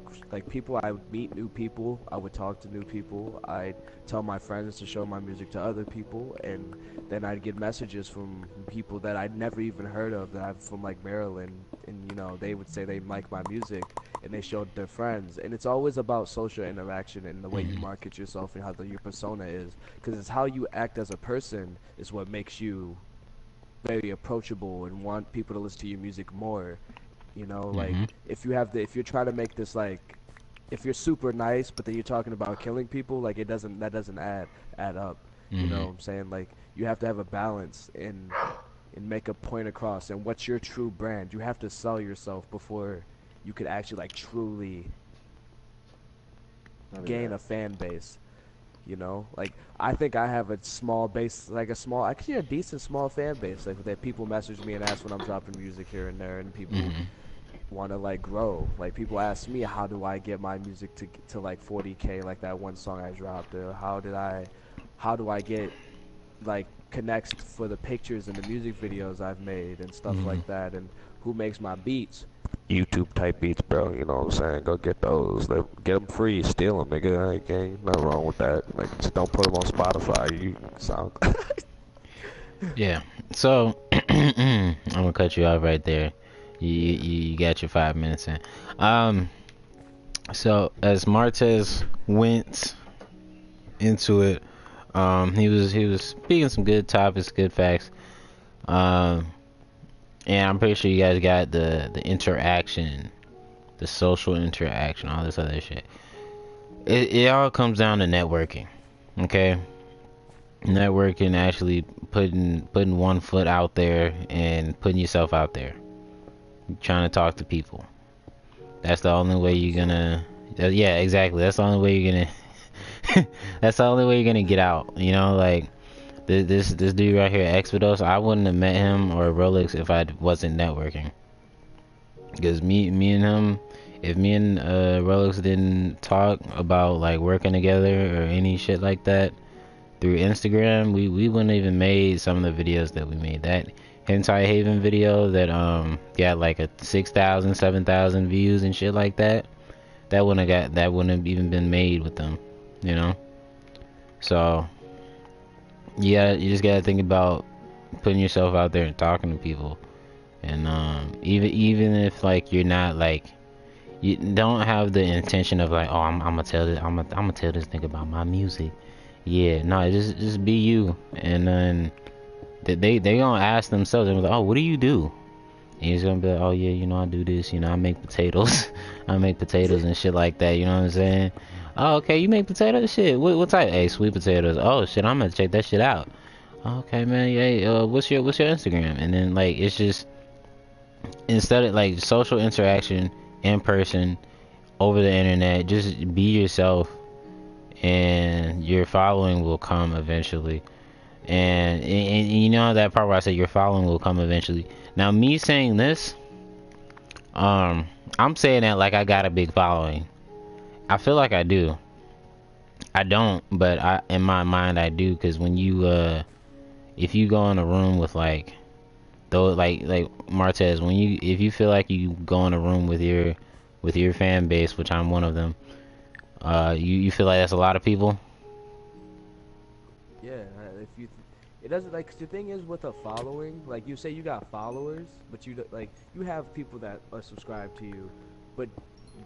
people, I would meet new people, I would talk to new people, I'd tell my friends to show my music to other people, and then I'd get messages from people that I'd never even heard of, that I'm from like Maryland, and they would say they like my music and they showed their friends. And it's always about social interaction and the way you market yourself and how your persona is, because it's how you act as a person is what makes you very approachable and want people to listen to your music more. Like if you're trying to make this, like, if you're super nice but then you're talking about killing people, like that doesn't add up. You know what I'm saying? Like, you have to have a balance and make a point across. And what's your true brand? You have to sell yourself before you could actually like truly gain a fan base. Like, I think I have a small base, actually a decent small fan base, like that people message me and ask when I'm dropping music here and there, and people want to like grow. Like, people ask me, how do I get my music to like 40K, like that one song I dropped, or how do I get like connects for the pictures and the music videos I've made and stuff like that, and who makes my beats. YouTube type beats, bro. You know what I'm saying? Go get those. Get them free. Steal them, nigga. Ain't nothing wrong with that. Like, just don't put them on Spotify. You sound. Yeah. So I'm gonna cut you off right there. You got your 5 minutes in. So as Martez went into it, he was speaking some good topics, good facts. And I'm pretty sure you guys got the interaction, the social interaction, all this other shit. It all comes down to networking, okay? Networking, actually putting one foot out there and putting yourself out there. Trying to talk to people. That's the only way you're gonna. Yeah, exactly. That's the only way you're That's the only way you're gonna get out. You know, like this dude right here, Expedos. I wouldn't have met him or Rolex if I wasn't networking. Because me and him, if me and Rolex didn't talk about like working together or any shit like that through Instagram, we wouldn't even made some of the videos that we made. That Hentai Haven video that got like a 6,000, 7,000 views and shit like that. That wouldn't have even been made with them, you know. So yeah, you just gotta think about putting yourself out there and talking to people. And even if like you're not like, you don't have the intention of like, oh, I'm gonna tell this, I'm gonna tell this nigga about my music. Yeah, no, just be you. And then they gonna ask themselves, they're like, oh, what do you do? And he's gonna be like, oh yeah, you know, I do this, you know, I make potatoes. I make potatoes and shit like that, you know what I'm saying? Oh, okay, you make potatoes? Shit, what type? Hey, sweet potatoes. Oh shit, I'm gonna check that shit out. Okay, man, yeah, what's your Instagram? And then like, it's just, instead of like social interaction in person over the internet, just be yourself and your following will come eventually. And you know that part where I said your following will come eventually. Now me saying this, I'm saying that like I got a big following. I feel like I do. I don't, but in my mind I do, because when you if you go in a room with like, though, like Martez, when if you feel like you go in a room with your fan base, which I'm one of them, you feel like that's a lot of people. Yeah, if you, it doesn't like the thing is with a following. Like you say, you got followers, but like you have people that are subscribed to you, but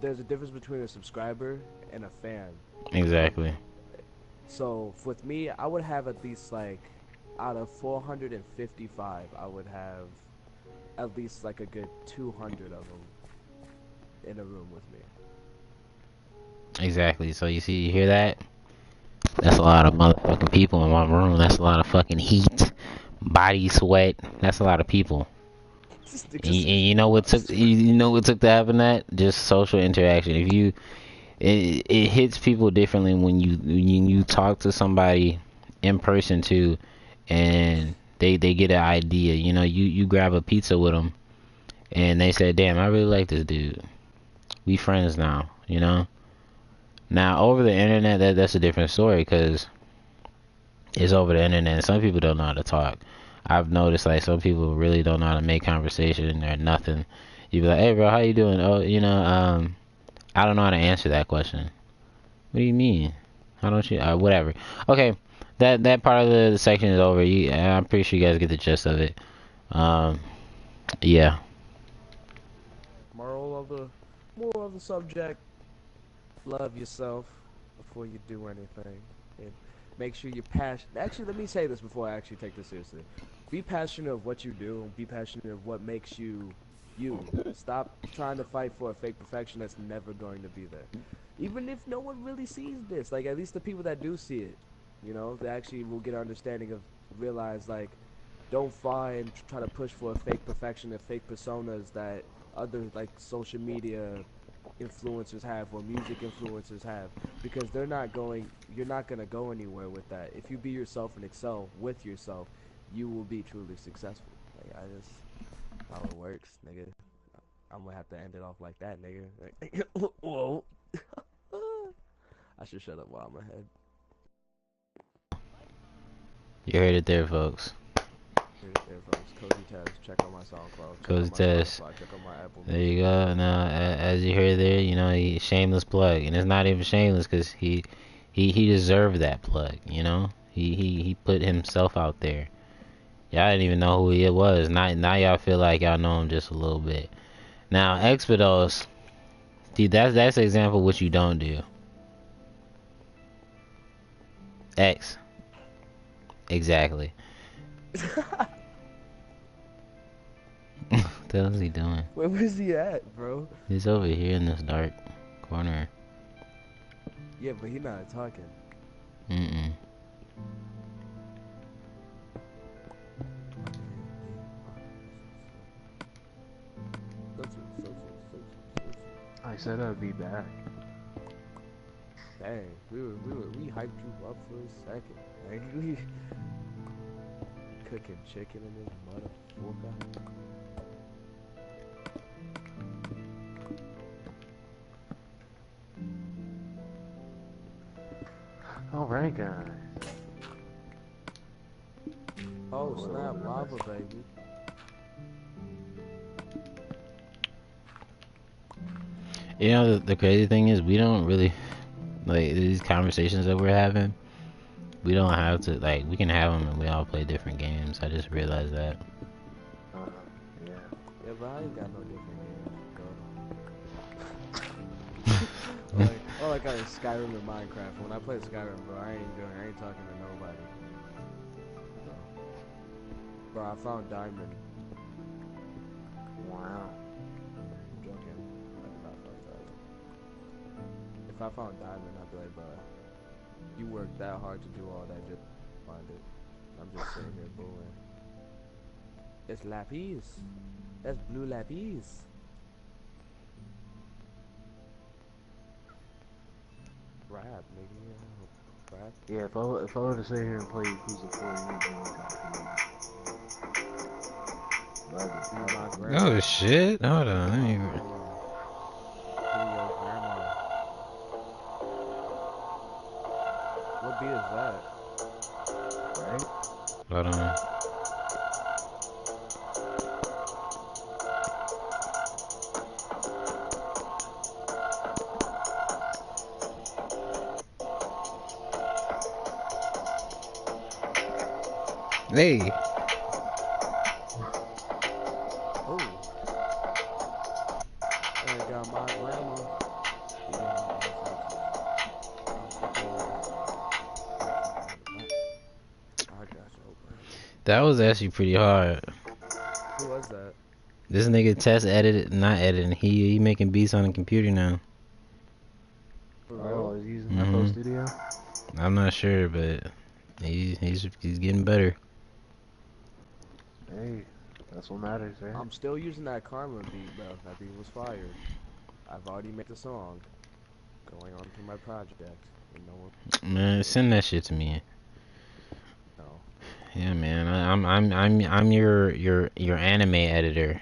there's a difference between a subscriber and a fan. Exactly. So with me, I would have at least like out of 455, I would have at least like a good 200 of them in a room with me. Exactly. So you hear that? That's a lot of motherfucking people in one room. That's a lot of fucking heat, body sweat. That's a lot of people. And you know what took to happen that? Just social interaction. If you, it hits people differently when you talk to somebody in person too, and they get an idea. You know, you grab a pizza with them, and they say, "Damn, I really like this dude. We friends now." You know. Now over the internet, that's a different story, because it's over the internet. Some people don't know how to talk. I've noticed like some people really don't know how to make conversation or nothing. You be like, "Hey bro, how you doing?" "Oh, you know, I don't know how to answer that question." "What do you mean? How don't you?" Whatever. Okay, that part of the section is over. I'm pretty sure you guys get the gist of it. Yeah. Moral of the subject: love yourself before you do anything, and make sure you're passionate. Actually, let me say this before I actually take this seriously: be passionate of what you do, and be passionate of what makes you you. Stop trying to fight for a fake perfection that's never going to be there. Even if no one really sees this, like at least the people that do see it, you know, they actually will get an understanding of, realize like, don't find and try to push for a fake perfection and fake personas that other like social media influencers have or music influencers have, because you're not going to go anywhere with that. If you be yourself and excel with yourself, you will be truly successful. Like, I just, how it works, nigga. I'm gonna have to end it off like that, nigga. Whoa. I should shut up while I'm ahead. You heard it there, folks. Here, folks. Cozy Test. Check out my SoundCloud. Check Cozy out my Test. Spotify. Check out my Apple There Music. you go. Now, as you heard there, you know, he shameless plug, and it's not even shameless, because he deserved that plug. You know, he put himself out there. Y'all didn't even know who he was. Now y'all feel like y'all know him just a little bit. Now Expedos, see, that's an example of what you don't do. X. Exactly. What the hell is he doing? Where was he at, bro? He's over here in this dark corner. Yeah, but he not talking. Mm-mm. I said I'd be back. Dang, we hyped you up for a second. Like, we cooking chicken in this motherfucker. Alright, guys. Oh snap, lava baby. You know, the crazy thing is we don't really like these conversations that we're having. We don't have to like we can have them and we all play different games. I just realized that. Yeah. Yeah, but I ain't got no different games, bro. Like, all I got is Skyrim and Minecraft. When I play Skyrim, bro, I ain't talking to nobody. No. Bro, I found diamond. Wow. I'm joking. I did not find diamond. If I found diamond, I'd be like, bro, you worked that hard to do all that just to find it. I'm just sitting here booing. It's lapis. That's blue lapis. Rap, nigga. Rap. Yeah, if I were to sit here and play Yakuza 4, you'd be Oh shit! Hold on, let me. What beat is that? right? Hold on. Hey. Oh. I got my grandma. That was actually pretty hard. Who was that? This nigga Test edited, not editing. He making beats on the computer now. Oh, he's using FL Studio? I'm not sure, but he's getting better. Hey, that's what matters, right? I'm still using that Karma beat, bro. That beat was fired. I've already made the song. Going on to my project. And no one... Man, send that shit to me. No. Yeah, man. I'm your anime editor.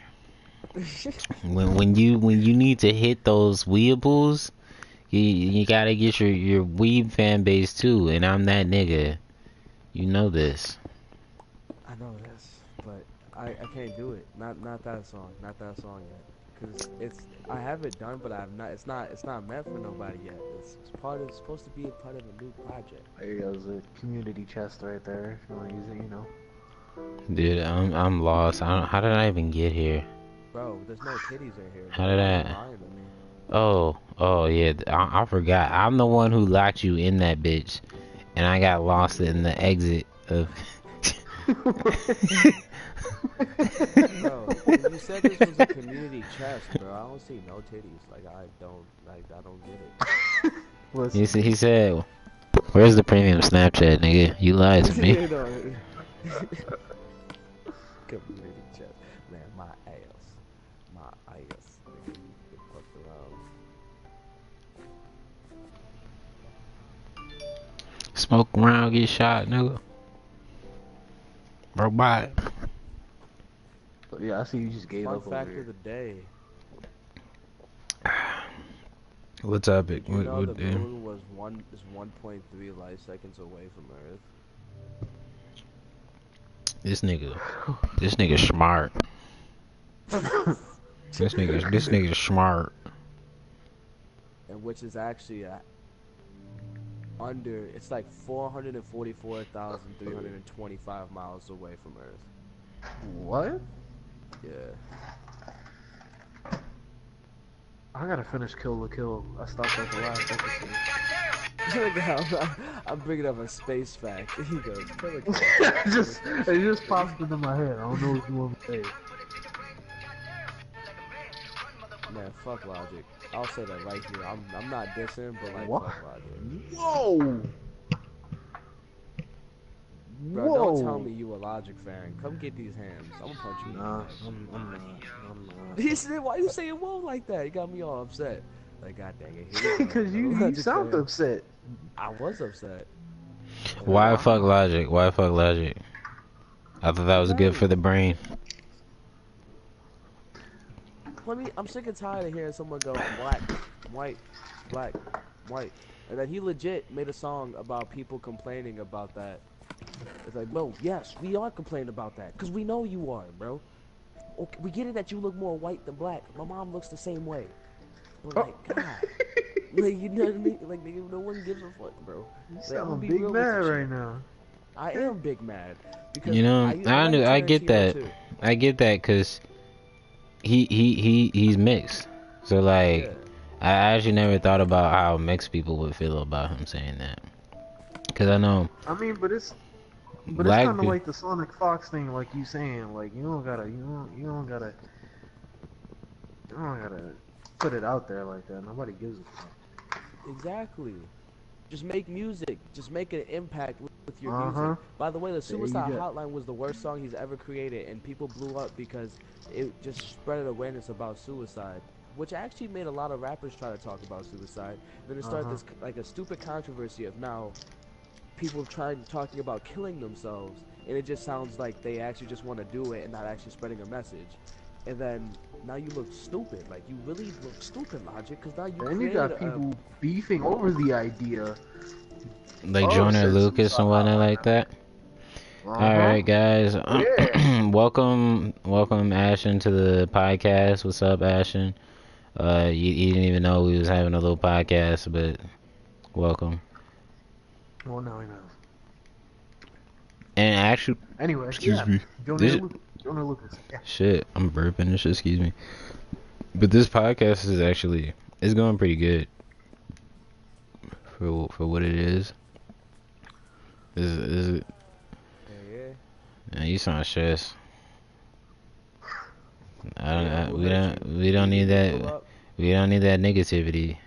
when you need to hit those weeables, you gotta get your weeb fan base too, and I'm that nigga. You know this. I know this, but I can't do it. Not that song. Not that song yet. Cause I have it done, but I've not. It's not meant for nobody yet. It's supposed to be a part of a new project. There goes a community chest right there. If you want to use it, you know. Dude, I'm lost. How did I even get here? Bro, there's no titties in here. How did I? Lying to me. Oh yeah. I forgot. I'm the one who locked you in that bitch, and I got lost in the exit of. Bro, you said this was a community chest, bro. I don't see no titties. I don't get it. He said, "Where's the premium Snapchat, nigga? You lied to me." Community chest, man. My ass. Nigga, you get fucked around. Smoke around, get shot, nigga. Robot. Yeah, I see you just gave Fun up over fact here. of the day. What topic? Did you know the day? moon is 1.3 light seconds away from Earth? This nigga smart. this nigga smart. And which is actually it's like 444,325 miles away from Earth. What? Yeah. I gotta finish Kill la Kill. I stopped at the last episode. I'm bringing up a space fact. He goes, Kill la Kill. it just popped into my head. I don't know what you want me to say. Man, fuck Logic. I'll say that right here. I'm not dissing, but like, What? fuck Logic. Whoa! Bro, Whoa! don't tell me you a Logic fan. Come get these hams. I'm gonna punch you. Nah, I'm not. He said, why you saying whoa like that? You got me all upset. Like, god dang it. Because you sound upset. I was upset. Why fuck Logic? Why fuck Logic? I thought that was good for the brain. I'm sick and tired of hearing someone go black, white, black, white, and then he legit made a song about people complaining about that. It's like, bro, yes, we are complaining about that because we know you are, bro. Okay, we get it that you look more white than black. My mom looks the same way. But like, God, like, you know what I mean? Like, nigga, no one gives a fuck, bro. You Like, sound big mad right now. I am big mad because You know, I get that. too. I get that because he's mixed. So like, Yeah. I actually never thought about how mixed people would feel about him saying that. Cause I know. I mean, but it's Black kind of like the Sonic Fox thing, like you saying, like you don't gotta put it out there like that. Nobody gives a fuck. Exactly. Just make music. Just make an impact with your Uh-huh. music. By the way, the There you Suicide go. Hotline was the worst song he's ever created, and people blew up because it just spread awareness about suicide, which actually made a lot of rappers try to talk about suicide. Then it started this like a stupid controversy of now people talking about killing themselves, and it just sounds like they actually just want to do it and not actually spreading a message. And then now you look stupid. Like, you really look stupid, Logic, because now you And you got people beefing over the idea. like Oh, Joyner said Lucas Suicide and whatnot Hotline. like that. Alright guys, Yeah. welcome Ashton to the podcast. What's up, Ashton? You didn't even know we was having a little podcast, but welcome. Well, now he knows. And actually, Anyway, excuse me. Jonah Lucas. Yeah. Shit, I'm burping and shit, excuse me. But this podcast is actually, it's going pretty good for what it is. Is it? Yeah. Man, you sound stressed. We You don't need pull that. up. We don't need that negativity.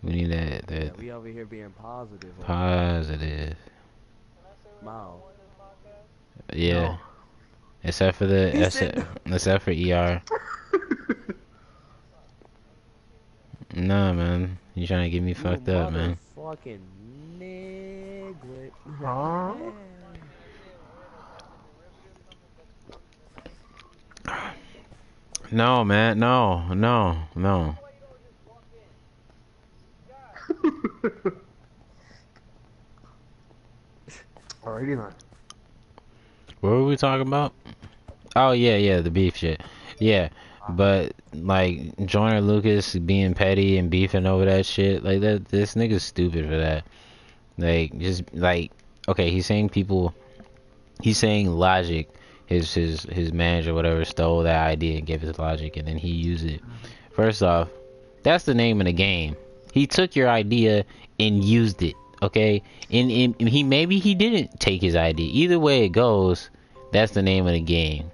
We need that Yeah, we over here being positive. positive. Wow. Yeah. No. Except for except for ER. Nah, man. You trying to get me fucked up, man. Fucking nigga. Huh? No, man. No. Alrighty then. What were we talking about? Oh yeah, the beef shit. Yeah, but like Joyner Lucas being petty and beefing over that shit, like that. This nigga's stupid for that. Like, just like, okay, he's saying Logic, his manager, whatever, stole that idea and gave it to Logic, and then he used it. First off, that's the name of the game. He took your idea and used it. Okay, and he didn't take his idea. Either way it goes, that's the name of the game.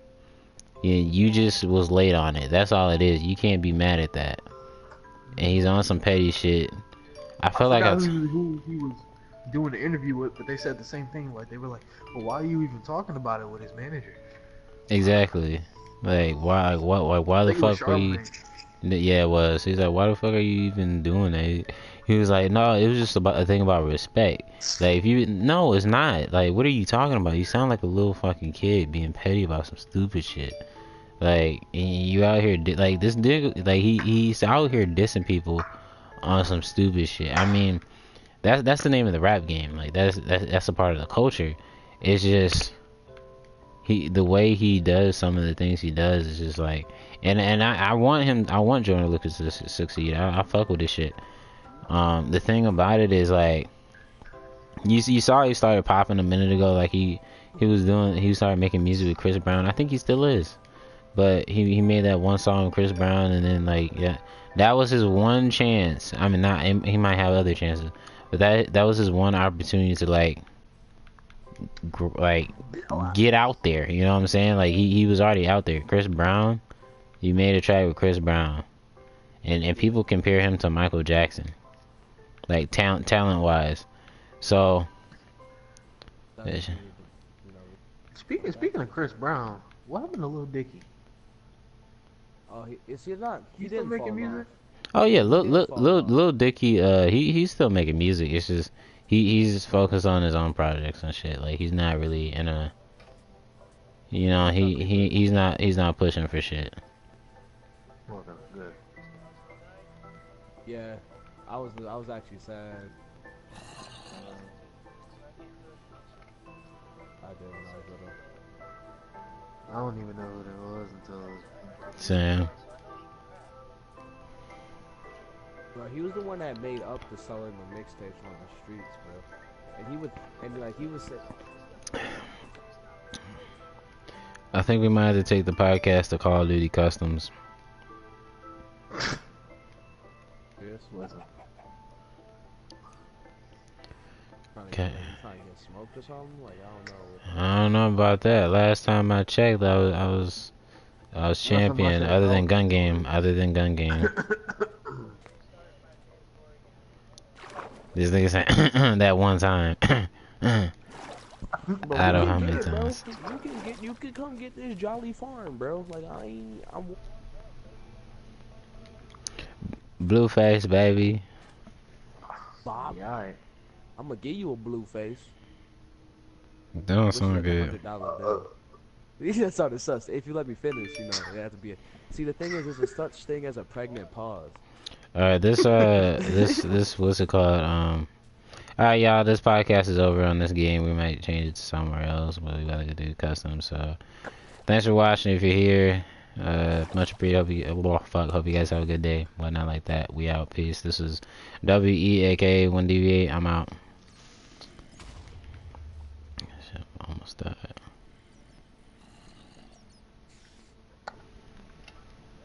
You just was late on it. That's all it is. You can't be mad at that. And he's on some petty shit. I forgot who he was doing the interview with, but they said the same thing. Like, they were like, "Well, why are you even talking about it with his manager?" Exactly. Like, why the fuck were you? Yeah, it was. He's like, why the fuck are you even doing that? He was like, no, it was just about a thing about respect. Like, if you, no, it's not. Like, what are you talking about? You sound like a little fucking kid being petty about some stupid shit. Like, and you out here, like, this nigga, like, he's out here dissing people on some stupid shit. I mean, that's the name of the rap game. Like, that's a part of the culture. It's just, the way he does some of the things he does is just like, and I want Joyner Lucas to succeed. I fuck with this shit. The thing about it is, like, you saw he started popping a minute ago. Like, he started making music with Chris Brown. I think he still is, but he made that one song with Chris Brown, and then, like, yeah, that was his one chance. I mean, not, he might have other chances, but that was his one opportunity to, like get out there. You know what I'm saying? Like, he was already out there. Chris Brown, you made a track with Chris Brown, and people compare him to Michael Jackson, like talent wise. So speaking of Chris Brown, what happened to Lil Dicky? Oh, is he not? He still didn't making music? Oh yeah, Lil Dicky, he's still making music. It's just he's focused on his own projects and shit. Like he's not really in a, you know, he's not pushing for shit. Okay, good. Yeah, I was actually sad. I did when I was little. I don't even know who that was until. Sam. Bro, he was the one that made up the selling the mixtapes on the streets, bro. And he was I think we might have to take the podcast to Call of Duty Customs. serious. Wasn't. Okay. Trying to get smoked or something? Like, I don't know. I don't know about that. Last time I checked, I was champion. Other than gun game. This nigga said that one time. I don't know how many times. You can come get this Jolly Farm, bro. Like I'm Blueface, baby. Bob. Yeah, alright. I'm gonna give you a blue face. That don't sound good. $100 bill. These just started sus. If you let me finish, you know, it has to be. See, the thing is, there's a such thing as a pregnant pause. Alright, this what's it called? Alright, y'all, this podcast is over on this game. We might change it to somewhere else, but we gotta do custom. So, thanks for watching. If you're here, much appreciated. Hope you guys have a good day. Whatnot like that. We out. Peace. This is WEAK WindEviatehd. I'm out.